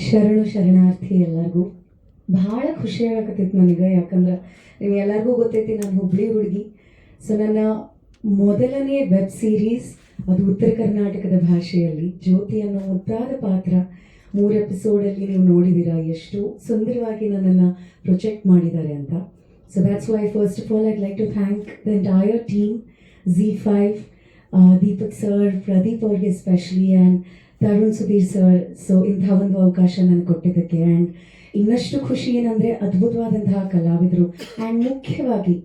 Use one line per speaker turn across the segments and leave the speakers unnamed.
ಶರಣು ಶರಣಾರ್ಥಿ ಎಲ್ಲರಿಗೂ ಭಾಳ ಖುಷಿ ಆಗಕತ್ತೈತಿ ನನಗೆ. ಯಾಕಂದ್ರೆ ನೀವು ಎಲ್ಲರಿಗೂ ಗೊತ್ತೈತಿ ನಾನು ಹುಬ್ಳಿ ಹುಡುಗಿ. ಸೊ ನನ್ನ ಮೊದಲನೇ ವೆಬ್ ಸೀರೀಸ್ ಅದು ಉತ್ತರ ಕರ್ನಾಟಕದ ಭಾಷೆಯಲ್ಲಿ ಜ್ಯೋತಿ ಅನ್ನೋ ಮುದ್ದಾದ ಪಾತ್ರ 3 ಎಪಿಸೋಡಲ್ಲಿ ನೀವು ನೋಡಿದ್ದೀರಾ ಎಷ್ಟು ಸುಂದರವಾಗಿ ನನ್ನನ್ನು ಪ್ರೊಜೆಕ್ಟ್ ಮಾಡಿದ್ದಾರೆ ಅಂತ. So that's why first of all I'd like to thank the entire team, Z5, Deepak sir, Pradeep ಅವ್ರಿಗೆ especially, and Tarun Sudheer sir. So ಇಂಥ ಒಂದು ಅವಕಾಶ ನನಗೆ ಕೊಟ್ಟಿದ್ದಕ್ಕೆ. ಆ್ಯಂಡ್ ಇನ್ನಷ್ಟು ಖುಷಿ ಏನಂದರೆ ಅದ್ಭುತವಾದಂತಹ ಕಲಾವಿದರು. ಆ್ಯಂಡ್ ಮುಖ್ಯವಾಗಿ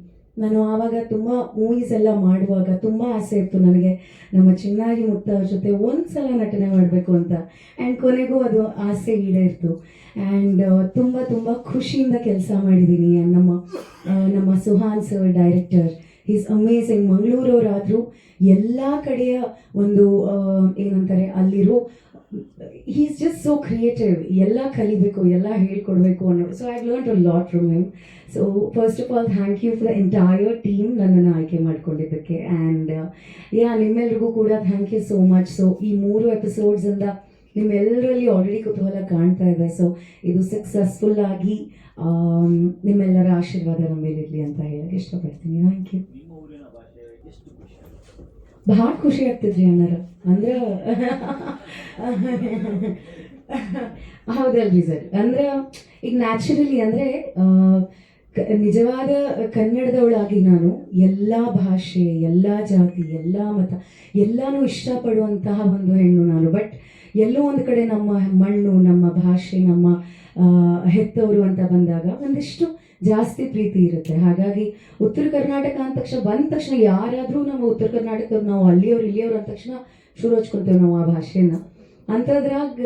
ನಾನು ಆವಾಗ ತುಂಬ ಮೂವೀಸ್ ಎಲ್ಲ ಮಾಡುವಾಗ ತುಂಬ ಆಸೆ ಇತ್ತು ನನಗೆ ನಮ್ಮ ಚಿನ್ನಾಗಿ ಮುತ್ತ ಅವ್ರ ಜೊತೆ ಒಂದು ಸಲ ನಟನೆ ಮಾಡಬೇಕು ಅಂತ. ಆ್ಯಂಡ್ ಕೊನೆಗೂ ಅದು ಆಸೆ ಈಡೇರಿತು. ಆ್ಯಂಡ್ ತುಂಬ ತುಂಬ ಖುಷಿಯಿಂದ ಕೆಲಸ ಮಾಡಿದ್ದೀನಿ. ನಮ್ಮ Suhan sir director, is amazing. ಮಂಗಳೂರವರಾದರೂ ಎಲ್ಲ ಕಡೆಯ ಒಂದು ಏನಂತಾರೆ ಅಲ್ಲಿರೋ ಈಸ್ ಜಸ್ಟ್ ಸೋ ಕ್ರಿಯೇಟಿವ್. ಎಲ್ಲ ಕಲಿಬೇಕು, ಎಲ್ಲ ಹೇಳ್ಕೊಡ್ಬೇಕು ಅನ್ನೋ. So I learn a lot from him. So first of all thank you for the entire team ನನ್ನನ್ನು ಆಯ್ಕೆ ಮಾಡ್ಕೊಂಡಿದ್ದಕ್ಕೆ. ಆ್ಯಂಡ್ ನಿಮ್ಮೆಲ್ರಿಗೂ ಕೂಡ thank you so much. So ಈ 3 ಎಪಿಸೋಡ್ಸಿಂದ ನಿಮ್ಮೆಲ್ಲರಲ್ಲಿ ಆಲ್ರೆಡಿ ಕುತೂಹಲ ಕಾಣ್ತಾ ಇದೆ. ಸೊ ಇದು ಸಕ್ಸಸ್ಫುಲ್ ಆಗಿ ನಿಮ್ಮೆಲ್ಲರ ಆಶೀರ್ವಾದ ನಮ್ಮ ಮೇಲಿರಲಿ ಅಂತ ಹೇಳಕ್ಕೆ ಇಷ್ಟಪಡ್ತೀನಿ. Thank you. ಭಾಳ ಖುಷಿ ಆಗ್ತಿದ್ರಿ ಅಣ್ಣರ ಅಂದ್ರೆ ಹೌದಲ್ರಿ ಸರ್. ಅಂದ್ರೆ ಈಗ ನ್ಯಾಚುರಲಿ ಅಂದರೆ ನಿಜವಾದ ಕನ್ನಡದವಳಾಗಿ ನಾನು ಎಲ್ಲ ಭಾಷೆ, ಎಲ್ಲ ಜಾತಿ, ಎಲ್ಲ ಮತ ಎಲ್ಲನೂ ಇಷ್ಟಪಡುವಂತಹ ಒಂದು ಹೆಣ್ಣು ನಾನು. ಬಟ್ ಎಲ್ಲೋ ಒಂದು ಕಡೆ ನಮ್ಮ ಮಣ್ಣು, ನಮ್ಮ ಭಾಷೆ, ನಮ್ಮ ಹೆತ್ತವರು ಅಂತ ಬಂದಾಗ ಒಂದಿಷ್ಟು ಜಾಸ್ತಿ ಪ್ರೀತಿ ಇರುತ್ತೆ. ಹಾಗಾಗಿ ಉತ್ತರ ಕರ್ನಾಟಕ ಅಂದ ತಕ್ಷಣ ಬಂದ ತಕ್ಷಣ ಯಾರಾದರೂ ನಮ್ಮ ಉತ್ತರ ಕರ್ನಾಟಕದವ್ರು, ನಾವು ಅಲ್ಲಿಯವ್ರು ಇಲ್ಲಿಯವ್ರು ಅಂದ ತಕ್ಷಣ ಶುರು ಹಚ್ಕೊಳ್ತೇವೆ ನಾವು ಆ ಭಾಷೆನ. ಅಂಥದ್ರಾಗ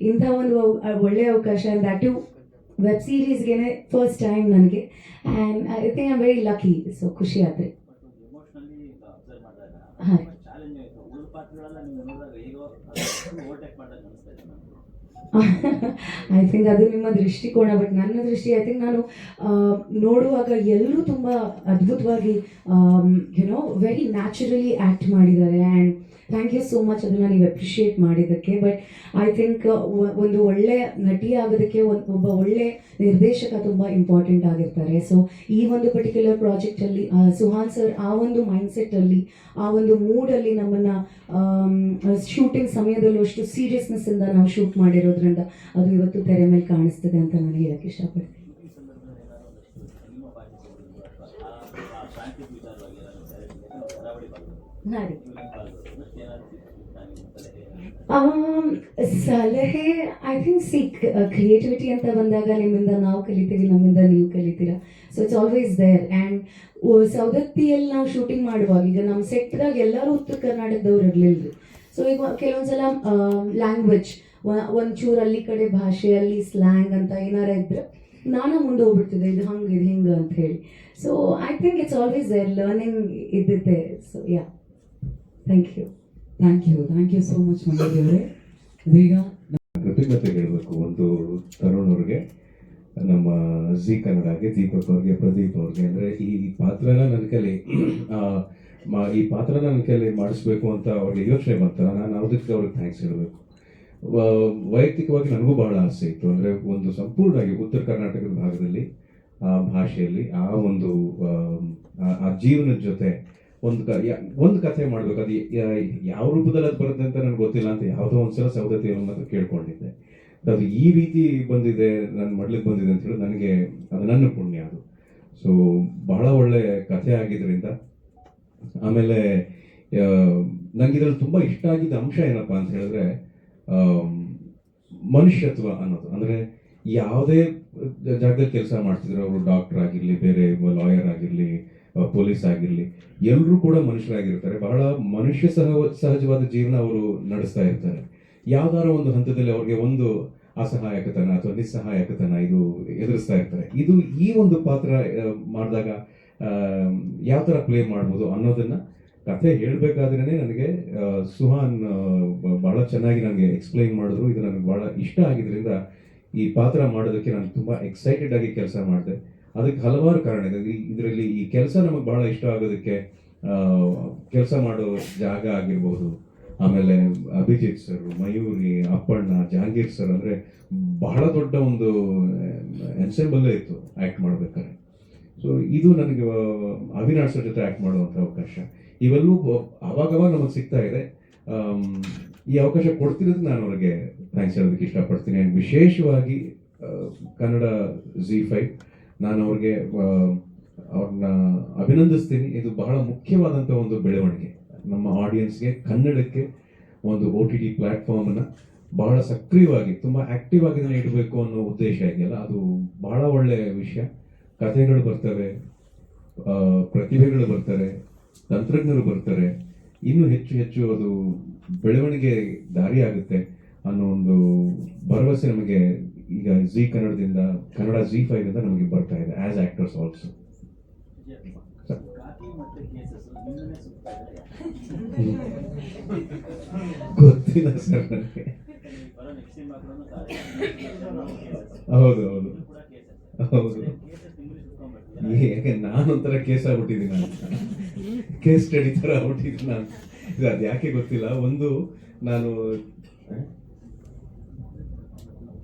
ಇಂಥ ಒಂದು ಒಳ್ಳೆಯ ಅವಕಾಶ, ದ್ಯಾಟ್ ಯು ವೆಬ್ ಸೀರೀಸ್ಗೆ ಫಸ್ಟ್ ಟೈಮ್ ನನಗೆ. And I think I am very lucky. So ಖುಷಿ ಆತ್ರಿ. ಹಾಂ, ಐ ಥಿಂಕ್ ಅದು ನಿಮ್ಮ ದೃಷ್ಟಿಕೋನ. ಬಟ್ ನನ್ನ ದೃಷ್ಟಿ ಐ ಥಿಂಕ್ ನಾನು ನೋಡುವಾಗ ಎಲ್ಲರೂ ತುಂಬ ಅದ್ಭುತವಾಗಿ ವೆರಿ ನ್ಯಾಚುರಲಿ ಆ್ಯಕ್ಟ್ ಮಾಡಿದ್ದಾರೆ. And thank you so much ಅದನ್ನು ನೀವು ಅಪ್ರಿಷಿಯೇಟ್ ಮಾಡಿದ್ದಕ್ಕೆ. ಬಟ್ ಐ ಥಿಂಕ್ ಒಂದು ಒಳ್ಳೆ ನಟಿ ಆಗೋದಕ್ಕೆ ಒಬ್ಬ ಒಳ್ಳೆ ನಿರ್ದೇಶಕ ತುಂಬ ಇಂಪಾರ್ಟೆಂಟ್ ಆಗಿರ್ತಾರೆ. ಸೊ ಈ ಒಂದು ಪರ್ಟಿಕ್ಯುಲರ್ ಪ್ರಾಜೆಕ್ಟಲ್ಲಿ ಸುಹಾನ್ ಸರ್ ಆ ಒಂದು ಮೈಂಡ್ಸೆಟ್ಟಲ್ಲಿ, ಆ ಒಂದು ಮೂಡಲ್ಲಿ ನಮ್ಮನ್ನು ಶೂಟಿಂಗ್ ಸಮಯದಲ್ಲೂ ಅಷ್ಟು ಸೀರಿಯಸ್ನೆಸ್ಸಿಂದ ನಾವು ಶೂಟ್ ಮಾಡಿರೋದ್ರಿಂದ ಅದು ಇವತ್ತು ತೆರೆ ಮೇಲೆ ಕಾಣಿಸ್ತದೆ ಅಂತ ನಾನು ಹೇಳಕ್ಕೆ ಇಷ್ಟಪಡ್ತೀನಿ. ಹಾಂ ರೀ, ಸಲಹೆ ಐ ಥಿಂಕ್ ಕ್ರಿಯೇಟಿವಿಟಿ ಅಂತ ಬಂದಾಗ ನಿಮ್ಮಿಂದ ನಾವು ಕಲಿತೀವಿ, ನಮ್ಮಿಂದ ನೀವು ಕಲಿತೀರಾ. So it's always there. And ಸೌದತ್ತಿಯಲ್ಲಿ ನಾವು ಶೂಟಿಂಗ್ ಮಾಡುವಾಗ ಈಗ ನಮ್ಮ ಸೆಟ್ದಾಗ ಎಲ್ಲರೂ ಉತ್ತರ ಕರ್ನಾಟಕದವ್ರು ಇರಲಿಲ್ಲ. ಸೊ ಈಗ ಕೆಲವೊಂದ್ಸಲ ಲ್ಯಾಂಗ್ವೇಜ್ ಒಂಚೂರು ಅಲ್ಲಿ ಕಡೆ ಭಾಷೆಯಲ್ಲಿ ಸ್ಲ್ಯಾಂಗ್ ಅಂತ ಏನಾರ ಇದ್ರೆ ನಾನು ಮುಂದೆ ಹೋಗ್ಬಿಡ್ತಿದ್ದೆ, ಇದು ಹಂಗೆ ಇದು ಹಿಂಗೆ ಅಂತ ಹೇಳಿ. So I think it's always there, learning ಇದ್ದಿದ್ದೆ. So yeah, thank you.
Thank you so much Manjari ಅವರೇ. ಇದೀಗ
ಕೃತಜ್ಞತೆ ಹೇಳಬೇಕು ಒಂದು ತರುಣ್ ಅವ್ರಿಗೆ, ನಮ್ಮ ಜಿ ಕನ್ನಡಗೆ, ದೀಪಕ್ ಅವ್ರಿಗೆ, ಪ್ರದೀಪ್ ಅವ್ರಿಗೆ. ಅಂದರೆ ಈ ಪಾತ್ರನ ನನ್ನ ಕೈಲಿ ಈ ಪಾತ್ರನ ನನ್ನ ಕೈಲಿ ಮಾಡಿಸ್ಬೇಕು ಅಂತ ಅವ್ರಿಗೆ ಯೋಚನೆ ಮಾಡ್ತಾರೆ. ನಾನು ಅದಕ್ಕೆ ಅವ್ರಿಗೆ ಥ್ಯಾಂಕ್ಸ್ ಹೇಳಬೇಕು. ವೈಯಕ್ತಿಕವಾಗಿ ನನಗೂ ಬಹಳ ಆಸೆ ಇತ್ತು. ಅಂದರೆ ಒಂದು ಸಂಪೂರ್ಣವಾಗಿ ಉತ್ತರ ಕರ್ನಾಟಕದ ಭಾಗದಲ್ಲಿ ಆ ಭಾಷೆಯಲ್ಲಿ ಆ ಒಂದು ಆ ಜೀವನದ ಜೊತೆ ಒಂದು ಕಥೆ ಮಾಡ್ಬೇಕು. ಅದು ಯಾವ ರೂಪದಲ್ಲಿ ಅದು ಬರುತ್ತೆ ಅಂತ ನನಗೆ ಗೊತ್ತಿಲ್ಲ ಅಂತ ಯಾವುದೋ ಒಂದ್ಸಲ ಸೌದತ್ತಿಯಲ್ಲಿ ಮಾತ್ರ ಕೇಳ್ಕೊಂಡಿದ್ದೆ. ಅದು ಈ ರೀತಿ ಬಂದಿದೆ, ನನ್ನ ಮಡ್ಲಿಗೆ ಬಂದಿದೆ ಅಂತ ಹೇಳಿ ನನಗೆ ಅದು ನನ್ನ ಪುಣ್ಯ ಅದು. ಸೊ ಬಹಳ ಒಳ್ಳೆ ಕಥೆ ಆಗಿದ್ದರಿಂದ. ಆಮೇಲೆ ನಂಗೆ ಇದರಲ್ಲಿ ತುಂಬ ಇಷ್ಟ ಆಗಿದ್ದ ಅಂಶ ಏನಪ್ಪ ಅಂತ ಹೇಳಿದ್ರೆ ಮನುಷ್ಯತ್ವ ಅನ್ನೋದು. ಅಂದರೆ ಯಾವುದೇ ಜಾಗದಲ್ಲಿ ಕೆಲಸ ಮಾಡ್ತಿದ್ರು, ಅವರು ಡಾಕ್ಟರ್ ಆಗಿರಲಿ, ಬೇರೆ ಲಾಯರ್ ಆಗಿರಲಿ, ಪೊಲೀಸ್ ಆಗಿರಲಿ, ಎಲ್ಲರೂ ಕೂಡ ಮನುಷ್ಯರಾಗಿರ್ತಾರೆ. ಬಹಳ ಸಹಜವಾದ ಜೀವನ ಅವರು ನಡೆಸ್ತಾ ಇರ್ತಾರೆ. ಯಾವ್ದಾರ ಒಂದು ಹಂತದಲ್ಲಿ ಅವ್ರಿಗೆ ಒಂದು ಅಸಹಾಯಕತನ ಅಥವಾ ನಿಸ್ಸಹಾಯಕತನ ಇದು ಎದುರಿಸ್ತಾ ಇರ್ತಾರೆ. ಇದು ಈ ಒಂದು ಪಾತ್ರ ಮಾಡಿದಾಗ ಯಾವ ಥರ ಪ್ಲೇ ಮಾಡ್ಬೋದು ಅನ್ನೋದನ್ನ ಕಥೆ ಹೇಳಬೇಕಾದ್ರೇ ನನಗೆ ಸುಹಾನ್ ಬಹಳ ಚೆನ್ನಾಗಿ ನನಗೆ ಎಕ್ಸ್ಪ್ಲೈನ್ ಮಾಡಿದ್ರು. ಇದು ನನಗೆ ಬಹಳ ಇಷ್ಟ ಆಗಿದ್ರಿಂದ ಈ ಪಾತ್ರ ಮಾಡೋದಕ್ಕೆ ನಾನು ತುಂಬ ಎಕ್ಸೈಟೆಡ್ ಆಗಿ ಕೆಲಸ ಮಾಡಿದೆ. ಅದಕ್ಕೆ ಹಲವಾರು ಕಾರಣ ಇದೆ. ಇದರಲ್ಲಿ ಈ ಕೆಲಸ ನಮಗೆ ಬಹಳ ಇಷ್ಟ ಆಗೋದಕ್ಕೆ ಕೆಲಸ ಮಾಡೋ ಜಾಗ ಆಗಿರ್ಬೋದು, ಆಮೇಲೆ ಅಭಿಜಿತ್ ಸರ್, ಮಯೂರಿ, ಅಪ್ಪಣ್ಣ, ಜಹಾಂಗೀರ್ ಸರ್, ಅಂದರೆ ಬಹಳ ದೊಡ್ಡ ಒಂದು ಎನ್ಸೆಂಬಲ್ಲೇ ಇತ್ತು ಆ್ಯಕ್ಟ್ ಮಾಡ್ಬೇಕಾದ್ರೆ. ಸೊ ಇದು ನನಗೆ ಅವಿನಾಶ್ ಸರ್ ಜೊತೆ ಆ್ಯಕ್ಟ್ ಮಾಡುವಂಥ ಅವಕಾಶ ಇವೆಲ್ಲವೂ ಅವಾಗವಾಗ ನಮಗೆ ಸಿಗ್ತಾ ಇದೆ. ಈ ಅವಕಾಶ ಕೊಡ್ತಿರೋದಕ್ಕೆ ನಾನು ಅವ್ರಿಗೆ ಥ್ಯಾಂಕ್ಸ್ ಹೇಳೋದಕ್ಕೆ ಇಷ್ಟಪಡ್ತೀನಿ. ಆ್ಯಂಡ್ ವಿಶೇಷವಾಗಿ ಕನ್ನಡ ZEE5 ನಾನು ಅವ್ರಿಗೆ ಅವ್ರನ್ನ ಅಭಿನಂದಿಸ್ತೀನಿ. ಇದು ಬಹಳ ಮುಖ್ಯವಾದಂಥ ಒಂದು ಬೆಳವಣಿಗೆ ನಮ್ಮ ಆಡಿಯನ್ಸ್ಗೆ, ಕನ್ನಡಕ್ಕೆ ಒಂದು OTT ಪ್ಲ್ಯಾಟ್ಫಾರ್ಮನ್ನು ಬಹಳ ಸಕ್ರಿಯವಾಗಿ, ತುಂಬ ಆ್ಯಕ್ಟಿವ್ ಆಗಿ ಇಡಬೇಕು ಅನ್ನೋ ಉದ್ದೇಶ ಇದೆಯಲ್ಲ, ಅದು ಬಹಳ ಒಳ್ಳೆಯ ವಿಷಯ. ಕಥೆಗಳು ಬರ್ತವೆ, ಪ್ರತಿಭೆಗಳು ಬರ್ತಾರೆ, ತಂತ್ರಜ್ಞರು ಬರ್ತಾರೆ, ಇನ್ನೂ ಹೆಚ್ಚು ಹೆಚ್ಚು ಅದು ಬೆಳವಣಿಗೆ ದಾರಿ ಆಗುತ್ತೆ ಅನ್ನೋ ಒಂದು ಭರವಸೆ ನಮಗೆ ಈಗ ಕನ್ನಡದಿಂದ, ಕನ್ನಡ ZEE5 ನಮಗೆ ಬರ್ತಾ ಇದೆ ಆಸ್ ಆಕ್ಟರ್ಸ್ ಆಲ್ಸೋ. ಗೊತ್ತಿಲ್ಲ ಸರ್ ನನಗೆ. ಹೌದು ಹೌದು ಹೌದು, ಯಾಕೆ ನಾನೊಂಥರ ಕೇಸ್ ಆಗ್ಬಿಟ್ಟಿದ್ದೀನಿ, ನಾನು ಕೇಸ್ ಸ್ಟಡಿ ಥರ ಆಗ್ಬಿಟ್ಟಿದ್ದೀನಿ ನಾನು. ಅದು ಯಾಕೆ ಗೊತ್ತಿಲ್ಲ. ಒಂದು ನಾನು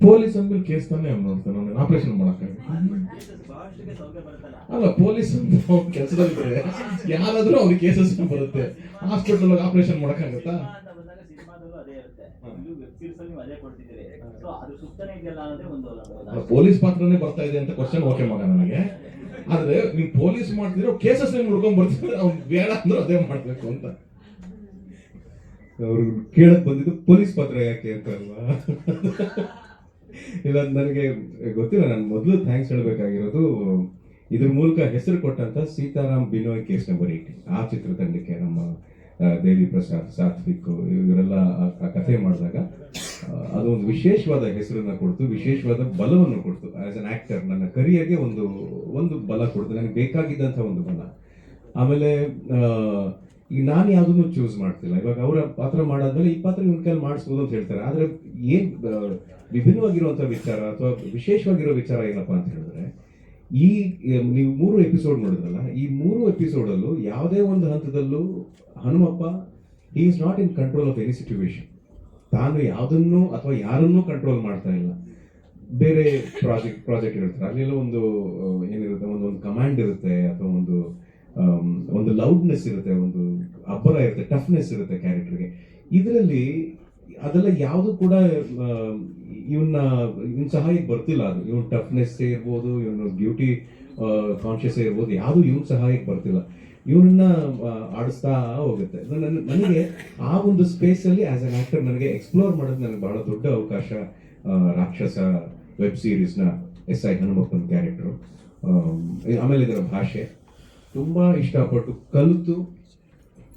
ಪೊಲೀಸ್ ಅಂದ್ಮೇಲೆ ಕೇಸ್ ತಾನೇ ನೋಡ್ತಾನೆ, ನಾನು ಆಪರೇಷನ್ ಮಾಡಕ್ಕಾಗ ಅಲ್ಲ. ಪೊಲೀಸ್ ಕೆಲಸದಲ್ಲಿದ್ರೆ ಯಾರಾದ್ರೂ ಅವ್ರಿಗೆ ಕೇಸಸ್ ಬರುತ್ತೆ. ಹಾಸ್ಪಿಟಲ್ ಆಪರೇಷನ್ ಮಾಡಕ್ಕಾಗತ್ತಾ? ಪೊಲೀಸ್ ಪಾತ್ರನೇ ಬರ್ತಾ ಇದೆ ಅಂತ ಕ್ವಶನ್ ಓಕೆ ಮಗ ನನಗೆ. ಆದ್ರೆ ನೀವು ಪೊಲೀಸ್ ಮಾಡ್ತಿದ್ರೆ ಕೇಸಸ್ ಹುಡ್ಕೊಂಡ್ ಬರ್ತಿದ್ರೆ ಅವ್ನು ಬೇಡ ಅಂದ್ರೆ ಅದೇ ಮಾಡ್ಬೇಕು ಅಂತ.
ಅವ್ರು ಕೇಳಕ್ ಬಂದಿದ್ದು ಪೊಲೀಸ್ ಪಾತ್ರ ಯಾಕೆ ಅಂತ ಅಲ್ವಾ? ಇಲ್ಲ, ನನಗೆ ಗೊತ್ತಿಲ್ಲ. ನಾನು ಮೊದಲು ಥ್ಯಾಂಕ್ಸ್ ಹೇಳ್ಬೇಕಾಗಿರೋದು ಇದ್ರ ಮೂಲಕ ಹೆಸರು ಕೊಟ್ಟಂತ ಸೀತಾರಾಮ್ ಬಿನೋಯ್ ಕೇಸ್ ನಂಬರ್ 80 ಆ ಚಿತ್ರತಂಡಕ್ಕೆ, ನಮ್ಮ ದೇವಿ ಪ್ರಸಾದ್, ಸಾತ್ವಿಕ್ ಇವರೆಲ್ಲ ಆ ಕಥೆ ಮಾಡಿದಾಗ ಅದೊಂದು ವಿಶೇಷವಾದ ಹೆಸರನ್ನ ಕೊಡ್ತು, ವಿಶೇಷವಾದ ಬಲವನ್ನು ಕೊಡ್ತು. ಆಸ್ ಅನ್ ಆಕ್ಟರ್ ನನ್ನ ಕರಿಯರ್ಗೆ ಒಂದು ಬಲ ಕೊಡ್ತು, ನನಗೆ ಬೇಕಾಗಿದ್ದಂಥ ಒಂದು ಬಲ. ಆಮೇಲೆ ಈಗ ನಾನು ಯಾವುದನ್ನು ಚೂಸ್ ಮಾಡ್ತಿಲ್ಲ. ಇವಾಗ ಅವರ ಪಾತ್ರ ಮಾಡಾದ್ಮೇಲೆ ಈ ಪಾತ್ರ ಇವ್ನ ಕೈಲಿ ಮಾಡಿಸ್ಬೋದು ಅಂತ ಹೇಳ್ತಾರೆ. ಆದರೆ ಏನು ವಿಭಿನ್ನವಾಗಿರುವಂಥ ವಿಚಾರ ಅಥವಾ ವಿಶೇಷವಾಗಿರೋ ವಿಚಾರ ಏನಪ್ಪ ಅಂತ ಹೇಳಿದ್ರೆ, ಈ ನೀವು 3 ಎಪಿಸೋಡ್ ನೋಡಿದ್ರಲ್ಲ, ಈ 3 ಎಪಿಸೋಡಲ್ಲೂ ಯಾವುದೇ ಒಂದು ಹಂತದಲ್ಲೂ Hanumappa is not in control of any situation. ತಾನು ಯಾವುದನ್ನು ಅಥವಾ ಯಾರನ್ನೂ ಕಂಟ್ರೋಲ್ ಮಾಡ್ತಾ ಇಲ್ಲ. ಬೇರೆ ಪ್ರಾಜೆಕ್ಟ್ ಇರ್ತಾರೆ, ಅಲ್ಲೆಲ್ಲ ಒಂದು ಏನಿರುತ್ತೆ, ಒಂದು ಕಮಾಂಡ್ ಇರುತ್ತೆ ಅಥವಾ ಒಂದು ಲೌಡ್ನೆಸ್ ಇರುತ್ತೆ, ಒಂದು ಅಬ್ಬರ ಇರುತ್ತೆ, ಟಫ್ನೆಸ್ ಇರುತ್ತೆ ಕ್ಯಾರೆಕ್ಟರ್ಗೆ. ಇದರಲ್ಲಿ ಅದೆಲ್ಲ ಯಾವುದು ಕೂಡ ಇವನ್ ಸಹಾಯಕ್ಕೆ ಬರ್ತಿಲ್ಲ. ಅದು ಇವನ್ ಟಫ್ನೆಸ್ ಇರ್ಬೋದು, ಇವನು ಬ್ಯೂಟಿ ಕಾನ್ಶಿಯಸ್ ಇರ್ಬೋದು, ಯಾವುದು ಇವನ್ ಸಹಾಯಕ್ಕೆ ಬರ್ತಿಲ್ಲ. ಇವನನ್ನ ಆಡಿಸ್ತಾ ಹೋಗುತ್ತೆ. ನನಗೆ ಆ ಒಂದು ಸ್ಪೇಸಲ್ಲಿ ಆಸ್ ಅನ್ ಆಕ್ಟರ್ ನನಗೆ ಎಕ್ಸ್ಪ್ಲೋರ್ ಮಾಡೋದು ನನಗೆ ಬಹಳ ದೊಡ್ಡ ಅವಕಾಶ. ರಾಕ್ಷಸ ವೆಬ್ ಸೀರೀಸ್ನ SI ಹನುಮಪ್ಪನ ಕ್ಯಾರೆಕ್ಟರು, ಆಮೇಲೆ ಇದರ ಭಾಷೆ ತುಂಬ ಇಷ್ಟಪಟ್ಟು ಕಲಿತು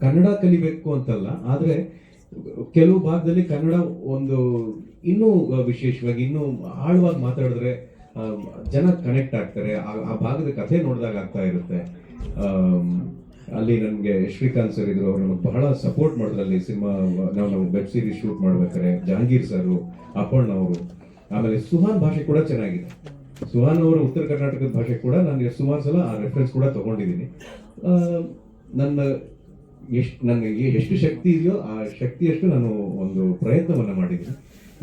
ಕನ್ನಡ ಕಲಿಬೇಕು ಅಂತಲ್ಲ, ಆದರೆ ಕೆಲವು ಭಾಗದಲ್ಲಿ ಕನ್ನಡ ಒಂದು ಇನ್ನೂ ವಿಶೇಷವಾಗಿ ಇನ್ನೂ ಆಳವಾಗಿ ಮಾತಾಡಿದ್ರೆ ಜನ ಕನೆಕ್ಟ್ ಆಗ್ತಾರೆ. ಆ ಭಾಗದ ಕಥೆ ನೋಡಿದಾಗ ಆಗ್ತಾ ಇರುತ್ತೆ. ಅಲ್ಲಿ ನನಗೆ ಶ್ರೀಕಾಂತ್ ಸರ್ ಇದ್ರು, ಅವ್ರು ನಮಗೆ ಬಹಳ ಸಪೋರ್ಟ್ ಮಾಡಿದ್ರು. ಅಲ್ಲಿ ಸಿನಿಮಾ ನಾವು ವೆಬ್ ಸೀರೀಸ್ ಶೂಟ್ ಮಾಡ್ಬೇಕಾದ್ರೆ ಜಹಾಂಗೀರ್ ಸರ್, ಅಪ್ಪಣ್ಣ ಅವರು, ಆಮೇಲೆ ಸುಹಾನ್ ಭಾಷೆ ಕೂಡ ಚೆನ್ನಾಗಿದೆ. ಸುಹಾನ್ ಅವರು ಉತ್ತರ ಕರ್ನಾಟಕದ ಭಾಷೆ ಕೂಡ ನಾನು ಸುಮಾರು ಸಲ ಆ ರೆಫರೆನ್ಸ್ ಕೂಡ ತಗೊಂಡಿದ್ದೀನಿ. ನನಗೆ ಎಷ್ಟು ಶಕ್ತಿ ಇದೆಯೋ ಆ ಶಕ್ತಿಯಷ್ಟು ನಾನು ಒಂದು ಪ್ರಯತ್ನವನ್ನು ಮಾಡಿದ್ದೀನಿ.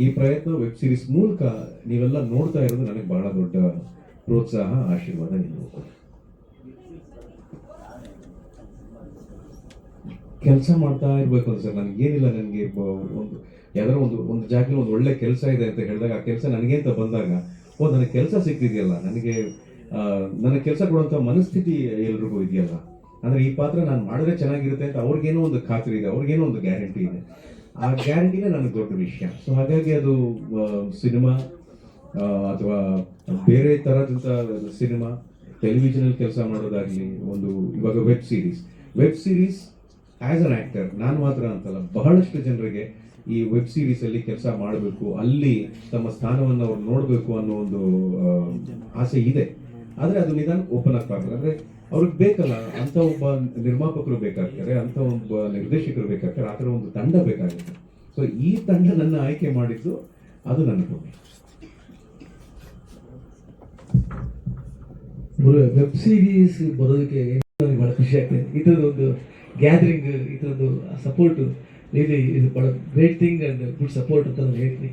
ಈ ಪ್ರಯತ್ನ ವೆಬ್ ಸೀರೀಸ್ ಮೂಲಕ ನೀವೆಲ್ಲ ನೋಡ್ತಾ ಇರೋದು ನನಗೆ ಬಹಳ ದೊಡ್ಡ ಪ್ರೋತ್ಸಾಹ, ಆಶೀರ್ವಾದ. ಕೆಲಸ ಮಾಡ್ತಾ ಇರ್ಬೇಕು ಅಂತ ಸರ್ ನನಗೇನಿಲ್ಲ. ನನಗೆ ಒಂದು ಯಾವ್ದಾರ ಒಂದು ಜಾಗದಲ್ಲಿ ಒಂದು ಒಳ್ಳೆ ಕೆಲಸ ಇದೆ ಅಂತ ಹೇಳಿದಾಗ ಆ ಕೆಲಸ ನನಗೆ ಅಂತ ಬಂದಾಗ, ನನಗೆ ಕೆಲಸ ಸಿಗ್ತಿದೆಯಲ್ಲ, ನನಗೆ ಕೆಲಸ ಕೊಡುವಂಥ ಮನಸ್ಥಿತಿ ಎಲ್ರಿಗೂ ಇದೆಯಲ್ಲ. ಅಂದರೆ ಈ ಪಾತ್ರ ನಾನು ಮಾಡಿದ್ರೆ ಚೆನ್ನಾಗಿರುತ್ತೆ ಅಂತ ಅವ್ರಿಗೇನೋ ಒಂದು ಖಾತ್ರಿ ಇದೆ, ಅವ್ರಿಗೇನೋ ಒಂದು ಗ್ಯಾರಂಟಿ ಇದೆ. ಆ ಗ್ಯಾರಂಟಿನೇ ನನಗೆ ದೊಡ್ಡ ವಿಷಯ. ಸೊ ಹಾಗಾಗಿ ಅದು ಸಿನಿಮಾ ಅಥವಾ ಬೇರೆ ಥರದಂಥ ಸಿನಿಮಾ, ಟೆಲಿವಿಷನಲ್ಲಿ ಕೆಲಸ ಮಾಡೋದಾಗಲಿ, ಇವಾಗ web series as an actor ನಾನು ಮಾತ್ರ ಅಂತಲ್ಲ, ಬಹಳಷ್ಟು ಜನರಿಗೆ ಈ ವೆಬ್ ಸೀರೀಸಲ್ಲಿ ಕೆಲಸ ಮಾಡಬೇಕು, ಅಲ್ಲಿ ತಮ್ಮ ಸ್ಥಾನವನ್ನು ಅವ್ರು ನೋಡಬೇಕು ಅನ್ನೋ ಒಂದು ಆಸೆ ಇದೆ. ಆದರೆ ಅದು ನಿಧಾನ ಓಪನ್ ಆಗ್ಬಾರ್ದು. ಅಂದರೆ ಅವ್ರಿಗೆ ಬೇಕಲ್ಲ, ಅಂಥ ಒಬ್ಬ ನಿರ್ಮಾಪಕರು ಬೇಕಾಗ್ತಾರೆ, ಅಂಥ ಒಬ್ಬ ನಿರ್ದೇಶಕರು ಬೇಕಾಗ್ತಾರೆ, ಆ ಥರ ಒಂದು ತಂಡ ಬೇಕಾಗುತ್ತೆ. ಸೊ ಈ ತಂಡ ನನ್ನ ಆಯ್ಕೆ ಮಾಡಿದ್ದು ಅದು ನನ್ನ ಪುಣ್ಯ.
ವೆಬ್ ಸೀರೀಸ್ ಬರೋದಕ್ಕೆ ನನಗೆ ಬಹಳ ಖುಷಿ ಆಗ್ತದೆ. ಈ ಥರದ್ದು ಒಂದು ಗ್ಯಾದರಿಂಗ್, ಈ ಥರದ್ದು ಸಪೋರ್ಟು ರಿಯಲಿ ಇದು ಭಾಳ great thing and good support ಅಂತ ನಾನು ಹೇಳ್ತೀನಿ.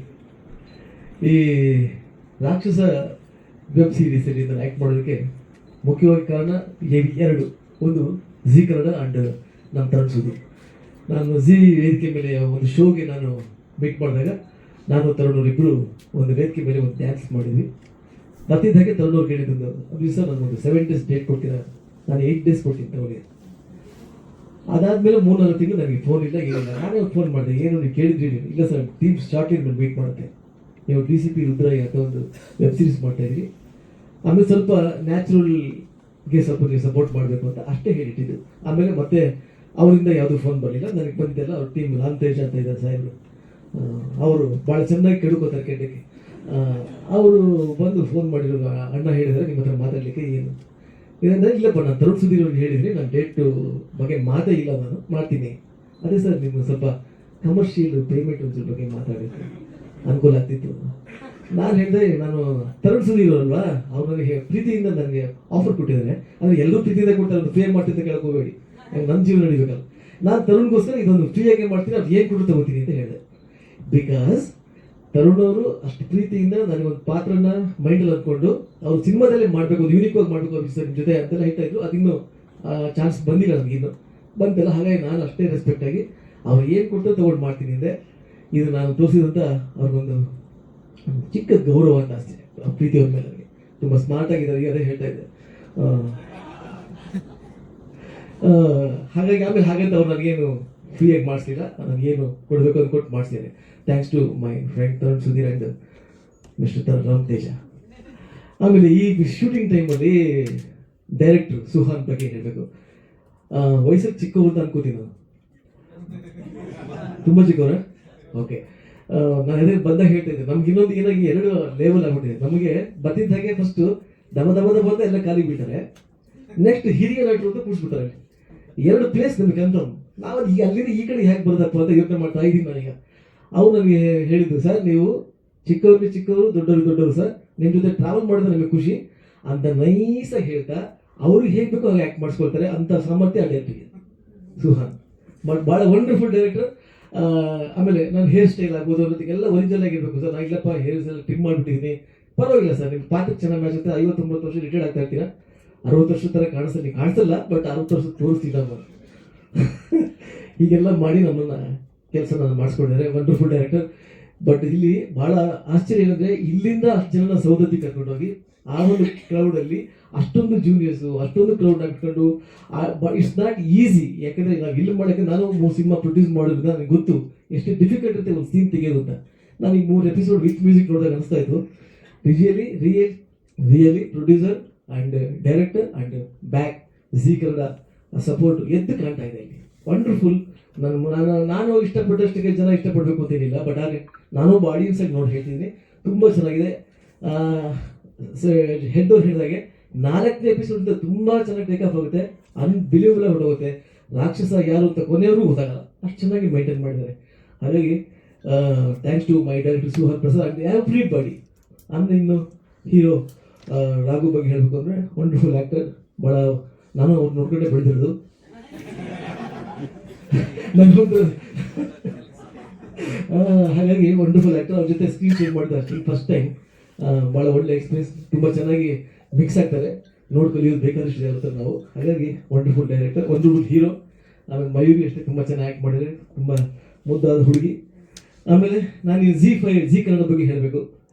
ಈ ರಾಕ್ಷಸ ವೆಬ್ ಸೀರೀಸಲ್ಲಿ ನಾನು ಆ್ಯಕ್ಟ್ ಮಾಡೋದಕ್ಕೆ ಮುಖ್ಯವಾಗಿ ಕಾರಣ ಎರಡು. ಒಂದು ಜಿ ಕನ್ನಡ ಆ್ಯಂಡ್ ನಮ್ಮ ತರುಣ್ ಸುದೀಪ್. ನಾನು ಜಿ ವೇದಿಕೆ ಮೇಲೆ ಒಂದು ಶೋಗೆ ನಾನು ಮೀಟ್ ಮಾಡಿದಾಗ ನಾನು ತರುಣ್ ಇಬ್ಬರು ಒಂದು ವೇದಿಕೆ ಮೇಲೆ ಒಂದು ಡ್ಯಾನ್ಸ್ ಮಾಡಿದ್ವಿ. ಮತ್ತಿದ್ದ ಹಾಗೆ ತರುಣ್ ಅವ್ರು ಕೇಳಿದ್ದು ದಿವಸ ನನಗೊಂದು 7 days ಡೇಟ್ ಕೊಡ್ತೀರಾ, ನಾನು 8 days ಕೊಡ್ತೀನಿ ತಗೊಳ್ಳಿ. ಅದಾದಮೇಲೆ 3-4 ತಿಂಗಳು ನನಗೆ ಫೋನ್ ಇಲ್ಲ, ಏನಿಲ್ಲ. ನಾನೇ ಫೋನ್ ಮಾಡಿದೆ, ಏನು ನೀವು ಕೇಳಿದ್ರಿ? ಇಲ್ಲ ಸರ್, ಟೀಮ್ ಶಾರ್ಟ್ ಮೇಲೆ ಮೀಟ್ ಮಾಡುತ್ತೆ, ನೀವು DCP ರುದ್ರಯ್ಯ ಅಂತ ಒಂದು ವೆಬ್ ಸೀರೀಸ್ ಮಾಡ್ತಾಯಿದ್ರಿ, ಆಮೇಲೆ ಸ್ವಲ್ಪ ನ್ಯಾಚುರಲ್ಗೆ ಸ್ವಲ್ಪ ನೀವು ಸಪೋರ್ಟ್ ಮಾಡಬೇಕು ಅಂತ ಅಷ್ಟೇ ಹೇಳಿಟ್ಟಿದ್ದು. ಆಮೇಲೆ ಮತ್ತೆ ಅವರಿಂದ ಯಾವುದೂ ಫೋನ್ ಬರಲಿಲ್ಲ. ನನಗೆ ಬಂದಿದ್ದೆಲ್ಲ ಅವ್ರ ಟೀಮ್ ರಾಮತೇಜ ಅಂತ ಇದ್ದಾರೆ ಸಾಹೇಬರು, ಅವರು ಭಾಳ ಚೆನ್ನಾಗಿ ಕೆಡುಕೋತಾರೆ ಕೆಡ್ಡಕ್ಕೆ. ಅವರು ಬಂದು ಫೋನ್ ಮಾಡಿದ್ರು, ಅಣ್ಣ ಹೇಳಿದರೆ ನಿಮ್ಮ ಹತ್ರ ಮಾತಾಡಲಿಕ್ಕೆ ಏನು ಇದಂದ್ರೆ, ಇಲ್ಲಪ್ಪ ನಾನು ತರುಣ್ ಸುದೀರ್ ಅವ್ರಿಗೆ ಹೇಳಿದ್ರಿ, ನಾನು ಡೇಟು ಬಗ್ಗೆ ಮಾತೇ ಇಲ್ಲ, ನಾನು ಮಾಡ್ತೀನಿ. ಅದೇ ಸರ್ ನಿಮ್ಗೆ ಸ್ವಲ್ಪ ಕಮರ್ಷಿಯಲ್ ಪೇಮೆಂಟ್ ಒಂಚೂರು ಬಗ್ಗೆ ಮಾತಾಡಬೇಕು ಅನುಕೂಲ ಆಗ್ತಿತ್ತು. ನಾನು ಹೇಳಿದೆ, ನಾನು ತರುಣ್ ಸುದೀರ್ ಅಲ್ವಾ, ಅವ್ರು ನನಗೆ ಪ್ರೀತಿಯಿಂದ ನನಗೆ ಆಫರ್ ಕೊಟ್ಟಿದ್ದಾರೆ, ಅಂದರೆ ಎಲ್ಲರೂ ಪ್ರೀತಿಯಿಂದ ಕೊಡ್ತಾರೆ, ಅವ್ರು ಫ್ರೀ ಮಾಡ್ತೀನಿ ಅಂತ ಕೇಳಕ್ಕೆ ಹೋಗಬೇಡಿ, ನನ್ನ ಜೀವನ ನಡಿಬೇಕಲ್ಲ. ನಾನು ತರುಣ್ಗೋಸ್ಕರ ಇದೊಂದು ಫ್ರೀಯಾಗಿ ಮಾಡ್ತೀನಿ, ಅದು ಏನು ಕೊಟ್ಟು ತಗೋತೀನಿ ಅಂತ ಹೇಳಿದೆ. ಬಿಕಾಸ್ ತರುಣ್ ಅವರು ಅಷ್ಟು ಪ್ರೀತಿಯಿಂದ ನನಗೊಂದು ಪಾತ್ರನ ಮೈಂಡಲ್ಲಿ ಅಂದ್ಕೊಂಡು ಅವ್ರು ಸಿನಿಮಾದಲ್ಲೇ ಮಾಡಬೇಕು, ಒಂದು ಯೂನಿಕ್ ಆಗಿ ಮಾಡಬೇಕು ಸರ್ ನಿಮ್ಮ ಜೊತೆ ಅಂತೆಲ್ಲ ಹೇಳ್ತಾ ಇದ್ರು. ಅದಿನ್ನೂ ಚಾನ್ಸ್ ಬಂದಿಲ್ಲ ನನಗಿನ್ನು, ಬಂತಲ್ಲ. ಹಾಗಾಗಿ ನಾನು ಅಷ್ಟೇ ರೆಸ್ಪೆಕ್ಟ್ ಆಗಿ ಅವ್ರು ಏನು ಕೊಟ್ಟು ತಗೊಂಡು ಮಾಡ್ತೀನಿ ಅಂದೆ. ಇದು ನಾನು ತೋರಿಸಿದಂಥ ಅವ್ರಿಗೊಂದು ಚಿಕ್ಕ ಗೌರವ ಅಂತ ಅಷ್ಟೇ, ಪ್ರೀತಿ ಅವ್ರ ಮೇಲೆ ನನಗೆ. ತುಂಬ ಸ್ಮಾರ್ಟ್ ಆಗಿದ್ದಾರೆ, ಅದೇ ಹೇಳ್ತಾ ಇದ್ದೆ. ಹಾಗಾಗಿ ಆಮೇಲೆ ಹಾಗಂತ ಅವ್ರು ನನಗೇನು ಫ್ರೀಯಾಗಿ ಮಾಡಿಸ್ಲಿಲ್ಲ, ನನಗೇನು ಕೊಡಬೇಕು ಅಂತ ಕೊಟ್ಟು ಮಾಡಿಸಿದ್ದಾರೆ. Thanks to my friend Tarun Sudheer and mister Ram Teja. ಆಮೇಲೆ ಈ ಶೂಟಿಂಗ್ ಟೈಮಲ್ಲಿ ಡೈರೆಕ್ಟ್ರು ಸುಹಾನ್ ಬಗ್ಗೆ ಹೇಳಬೇಕು. ವಯಸ್ಸಲ್ಲಿ ಚಿಕ್ಕವರು ಅಂತ ಅನ್ಕೋತೀನಿ ನಾನು, ತುಂಬ ಚಿಕ್ಕವ್ರ. ಓಕೆ, ನಾನು ಅದೇ ಬಂದಾಗ ಹೇಳ್ತಾ ಇದ್ದೆ, ನಮ್ಗೆ ಇನ್ನೊಂದು ಏನಾಗಿ 2 ಲೆವೆಲ್ ಆಗ್ಬಿಟ್ಟಿದೆ. ನಮಗೆ ಬಂದಿದ್ದಾಗೆ ಫಸ್ಟು ದಮ ಬಂದ ಎಲ್ಲ ಖಾಲಿ ಬಿಡ್ತಾರೆ, ನೆಕ್ಸ್ಟ್ ಹಿರಿಯ ನಟರು ಅಂತ ಕೂಡಿಸ್ಬಿಡ್ತಾರೆ. 2 ಪ್ಲೇಸ್ ನಮಗೆ ಕನ್ಫರ್ಮ್. ನಾವು ಈಗ ಅಲ್ಲಿಂದ ಈ ಕಡೆ ಹೇಗೆ ಬರೋದಪ್ಪ ಅಂತ ಯೋಚನೆ ಮಾಡ್ತಾ ಇದ್ದೀನಿ ನಾನೀಗ. ಅವ್ರು ನನಗೆ ಹೇಳಿದ್ದು, ಸರ್ ನೀವು ಚಿಕ್ಕವರು ದೊಡ್ಡವರು ಸರ್, ನಿಮ್ಮ ಜೊತೆ ಟ್ರಾವೆಲ್ ಮಾಡಿದ್ರೆ ನಮಗೆ ಖುಷಿ ಅಂತ ನೈಸಾಗಿ ಹೇಳ್ತಾ ಅವ್ರಿಗೆ ಹೇಗೆ ಬೇಕೋ ಹಾಗೆ ಆ್ಯಕ್ಟ್ ಮಾಡಿಸ್ಕೊಳ್ತಾರೆ ಅಂತ ಸಾಮರ್ಥ್ಯ ಆ ಡೈರೆಕ್ಟ್ರಿಗೆ ಸುಹಾನ್. ಬಟ್ ಭಾಳ ವಂಡರ್ಫುಲ್ ಡೈರೆಕ್ಟರ್. ಆಮೇಲೆ ನನ್ನ ಹೇರ್ ಸ್ಟೈಲ್ ಆಗ್ಬೋದು ಅನ್ನೋದಕ್ಕೆಲ್ಲ ಒರಿಜಿನಲ್ ಆಗಿರ್ಬೇಕು ಸರ್. ನಾನು ಇಲ್ಲಪ್ಪ ಹೇರ್ಸ್ ಎಲ್ಲ ಟ್ರಿಮ್ ಮಾಡಿಬಿಟ್ಟಿದ್ದೀನಿ, ಪರವಾಗಿಲ್ಲ ಸರ್, ನಿಮ್ಮ ಪಾತ್ರಕ್ಕೆ ಚೆನ್ನಾಗಿ ಮ್ಯಾಚ್ ಆಗುತ್ತೆ. 59 ವರ್ಷ ರಿಟೈರ್ಡ್ ಆಗ್ತಾ ಇರ್ತೀರಾ, 60 ವರ್ಷದ ಥರ ಕಾಣಿಸಲ್ಲ, ಬಟ್ 60 ವರ್ಷ ತೋರಿಸ್ತೀವಿ ನಾವು. ಹೀಗೆಲ್ಲ ಮಾಡಿ ನಮ್ಮನ್ನು ಕೆಲಸ ಮಾಡಿಸ್ಕೊಂಡಿದ್ದಾರೆ. Wonderful director. ಬಟ್ ಇಲ್ಲಿ ಭಾಳ ಆಶ್ಚರ್ಯ ಏನಂದರೆ, ಇಲ್ಲಿಂದ 10 ಜನ ಸೌದತ್ತಿ ಕರ್ಕೊಂಡೋಗಿ ಆ ಒಂದು ಕ್ರೌಡಲ್ಲಿ ಅಷ್ಟೊಂದು ಜೂನಿಯರ್ಸು, ಅಷ್ಟೊಂದು ಕ್ರೌಡ್ ಹಾಕ್ಕೊಂಡು, ಇಟ್ಸ್ ನಾಟ್ ಈಸಿ. ಯಾಕಂದರೆ ನಾವು ಇಲ್ಲಿ ಮಾಡೋಕ್ಕೆ ನಾನು 3 ಸಿನಿಮಾ ಪ್ರೊಡ್ಯೂಸ್ ಮಾಡೋದ್ರಿಂದ ನನಗೆ ಗೊತ್ತು ಎಷ್ಟು ಡಿಫಿಕಲ್ಟ್ ಇರುತ್ತೆ ಒಂದು ಸೀನ್ ತೆಗೆಯೋದು ಅಂತ. ನಾನು ಈ 3 ಎಪಿಸೋಡ್ ವಿತ್ ಮ್ಯೂಸಿಕ್ ನೋಡಿದಾಗ ಅನಿಸ್ತಾ ಇತ್ತು, really producer and director and back G Kannada support ಎದ್ದು ಕಾಣ್ತಾ ಇದೆ ಇಲ್ಲಿ. ವಂಡರ್ಫುಲ್. ನಾನು ಇಷ್ಟಪಟ್ಟಷ್ಟಕ್ಕೆ ಜನ ಇಷ್ಟಪಡಬೇಕು ಅಂತೇನಿಲ್ಲ, ಬಟ್ ಹಾಗೆ ನಾನು ಒಬ್ಬ ಆಡಿಯನ್ಸ್ ಆಗಿ ನೋಡಿ ಹೇಳ್ತಿದ್ದೀನಿ, ತುಂಬ ಚೆನ್ನಾಗಿದೆ. ಹೆಡ್ ಅವ್ರು ಹೇಳಿದಾಗೆ 4ನೇ ಎಪಿಸೋಡ್ ತುಂಬ ಚೆನ್ನಾಗಿ ಟೇಕ್ ಆಫ್ ಆಗುತ್ತೆ, ಅನ್ಬಿಲೀವಬಲ್ ಆಗಿ ಹೊರಟೋಗುತ್ತೆ. ರಾಕ್ಷಸ ಯಾರು ಅಂತ ಕೊನೆಯವ್ರಿಗೂ ಗೊತ್ತಾಗಲ್ಲ, ಅಷ್ಟು ಚೆನ್ನಾಗಿ ಮೈಂಟೈನ್ ಮಾಡಿದ್ದಾರೆ. ಹಾಗಾಗಿ thanks to my director Suhan Prasad and everybody. ಆಮೇಲೆ ಇನ್ನು ಹೀರೋ ರಾಘು ಬಗ್ಗೆ ಹೇಳಬೇಕು ಅಂದರೆ ವಂಡರ್ಫುಲ್ ಆ್ಯಕ್ಟರ್. ಭಾಳ ನಾನು ಅವ್ರು ನೋಡ್ಕೊಂಡೆ ಬೆಳೆದಿರೋದು. ಹಾಗಾಗಿ ವಂಡರ್ಫುಲ್ ಆ್ಯಕ್ಟರ್. ಅವ್ರ ಜೊತೆ ಸ್ಕ್ರೀನ್ ಶೇರ್ ಮಾಡಿದೆ ಅಷ್ಟೇ ಫಸ್ಟ್ ಟೈಮ್. ಭಾಳ ಒಳ್ಳೆ ಎಕ್ಸ್ಪೀರಿಯನ್ಸ್, ತುಂಬ ಚೆನ್ನಾಗಿ ಮಿಕ್ಸ್ ಆಗ್ತಾರೆ, ನೋಡ್ಕೊಳ್ಳೋದು ಬೇಕಾದಷ್ಟು ಇರ್ತಾರೆ ನಾವು. ಹಾಗಾಗಿ ವಂಡರ್ಫುಲ್ ಡೈರೆಕ್ಟರ್, ವಂಡರ್ಫುಲ್ ಹೀರೋ. ಆಮೇಲೆ ಮಯೂರಿ ಅಷ್ಟೇ ತುಂಬ ಚೆನ್ನಾಗಿ ಆ್ಯಕ್ಟ್ ಮಾಡಿದರೆ, ತುಂಬ ಮುದ್ದಾದ ಹುಡುಗಿ. ಆಮೇಲೆ ನಾನು ಈ ಜಿ ಕನ್ನಡ ಬಗ್ಗೆ ಹೇಳಬೇಕು.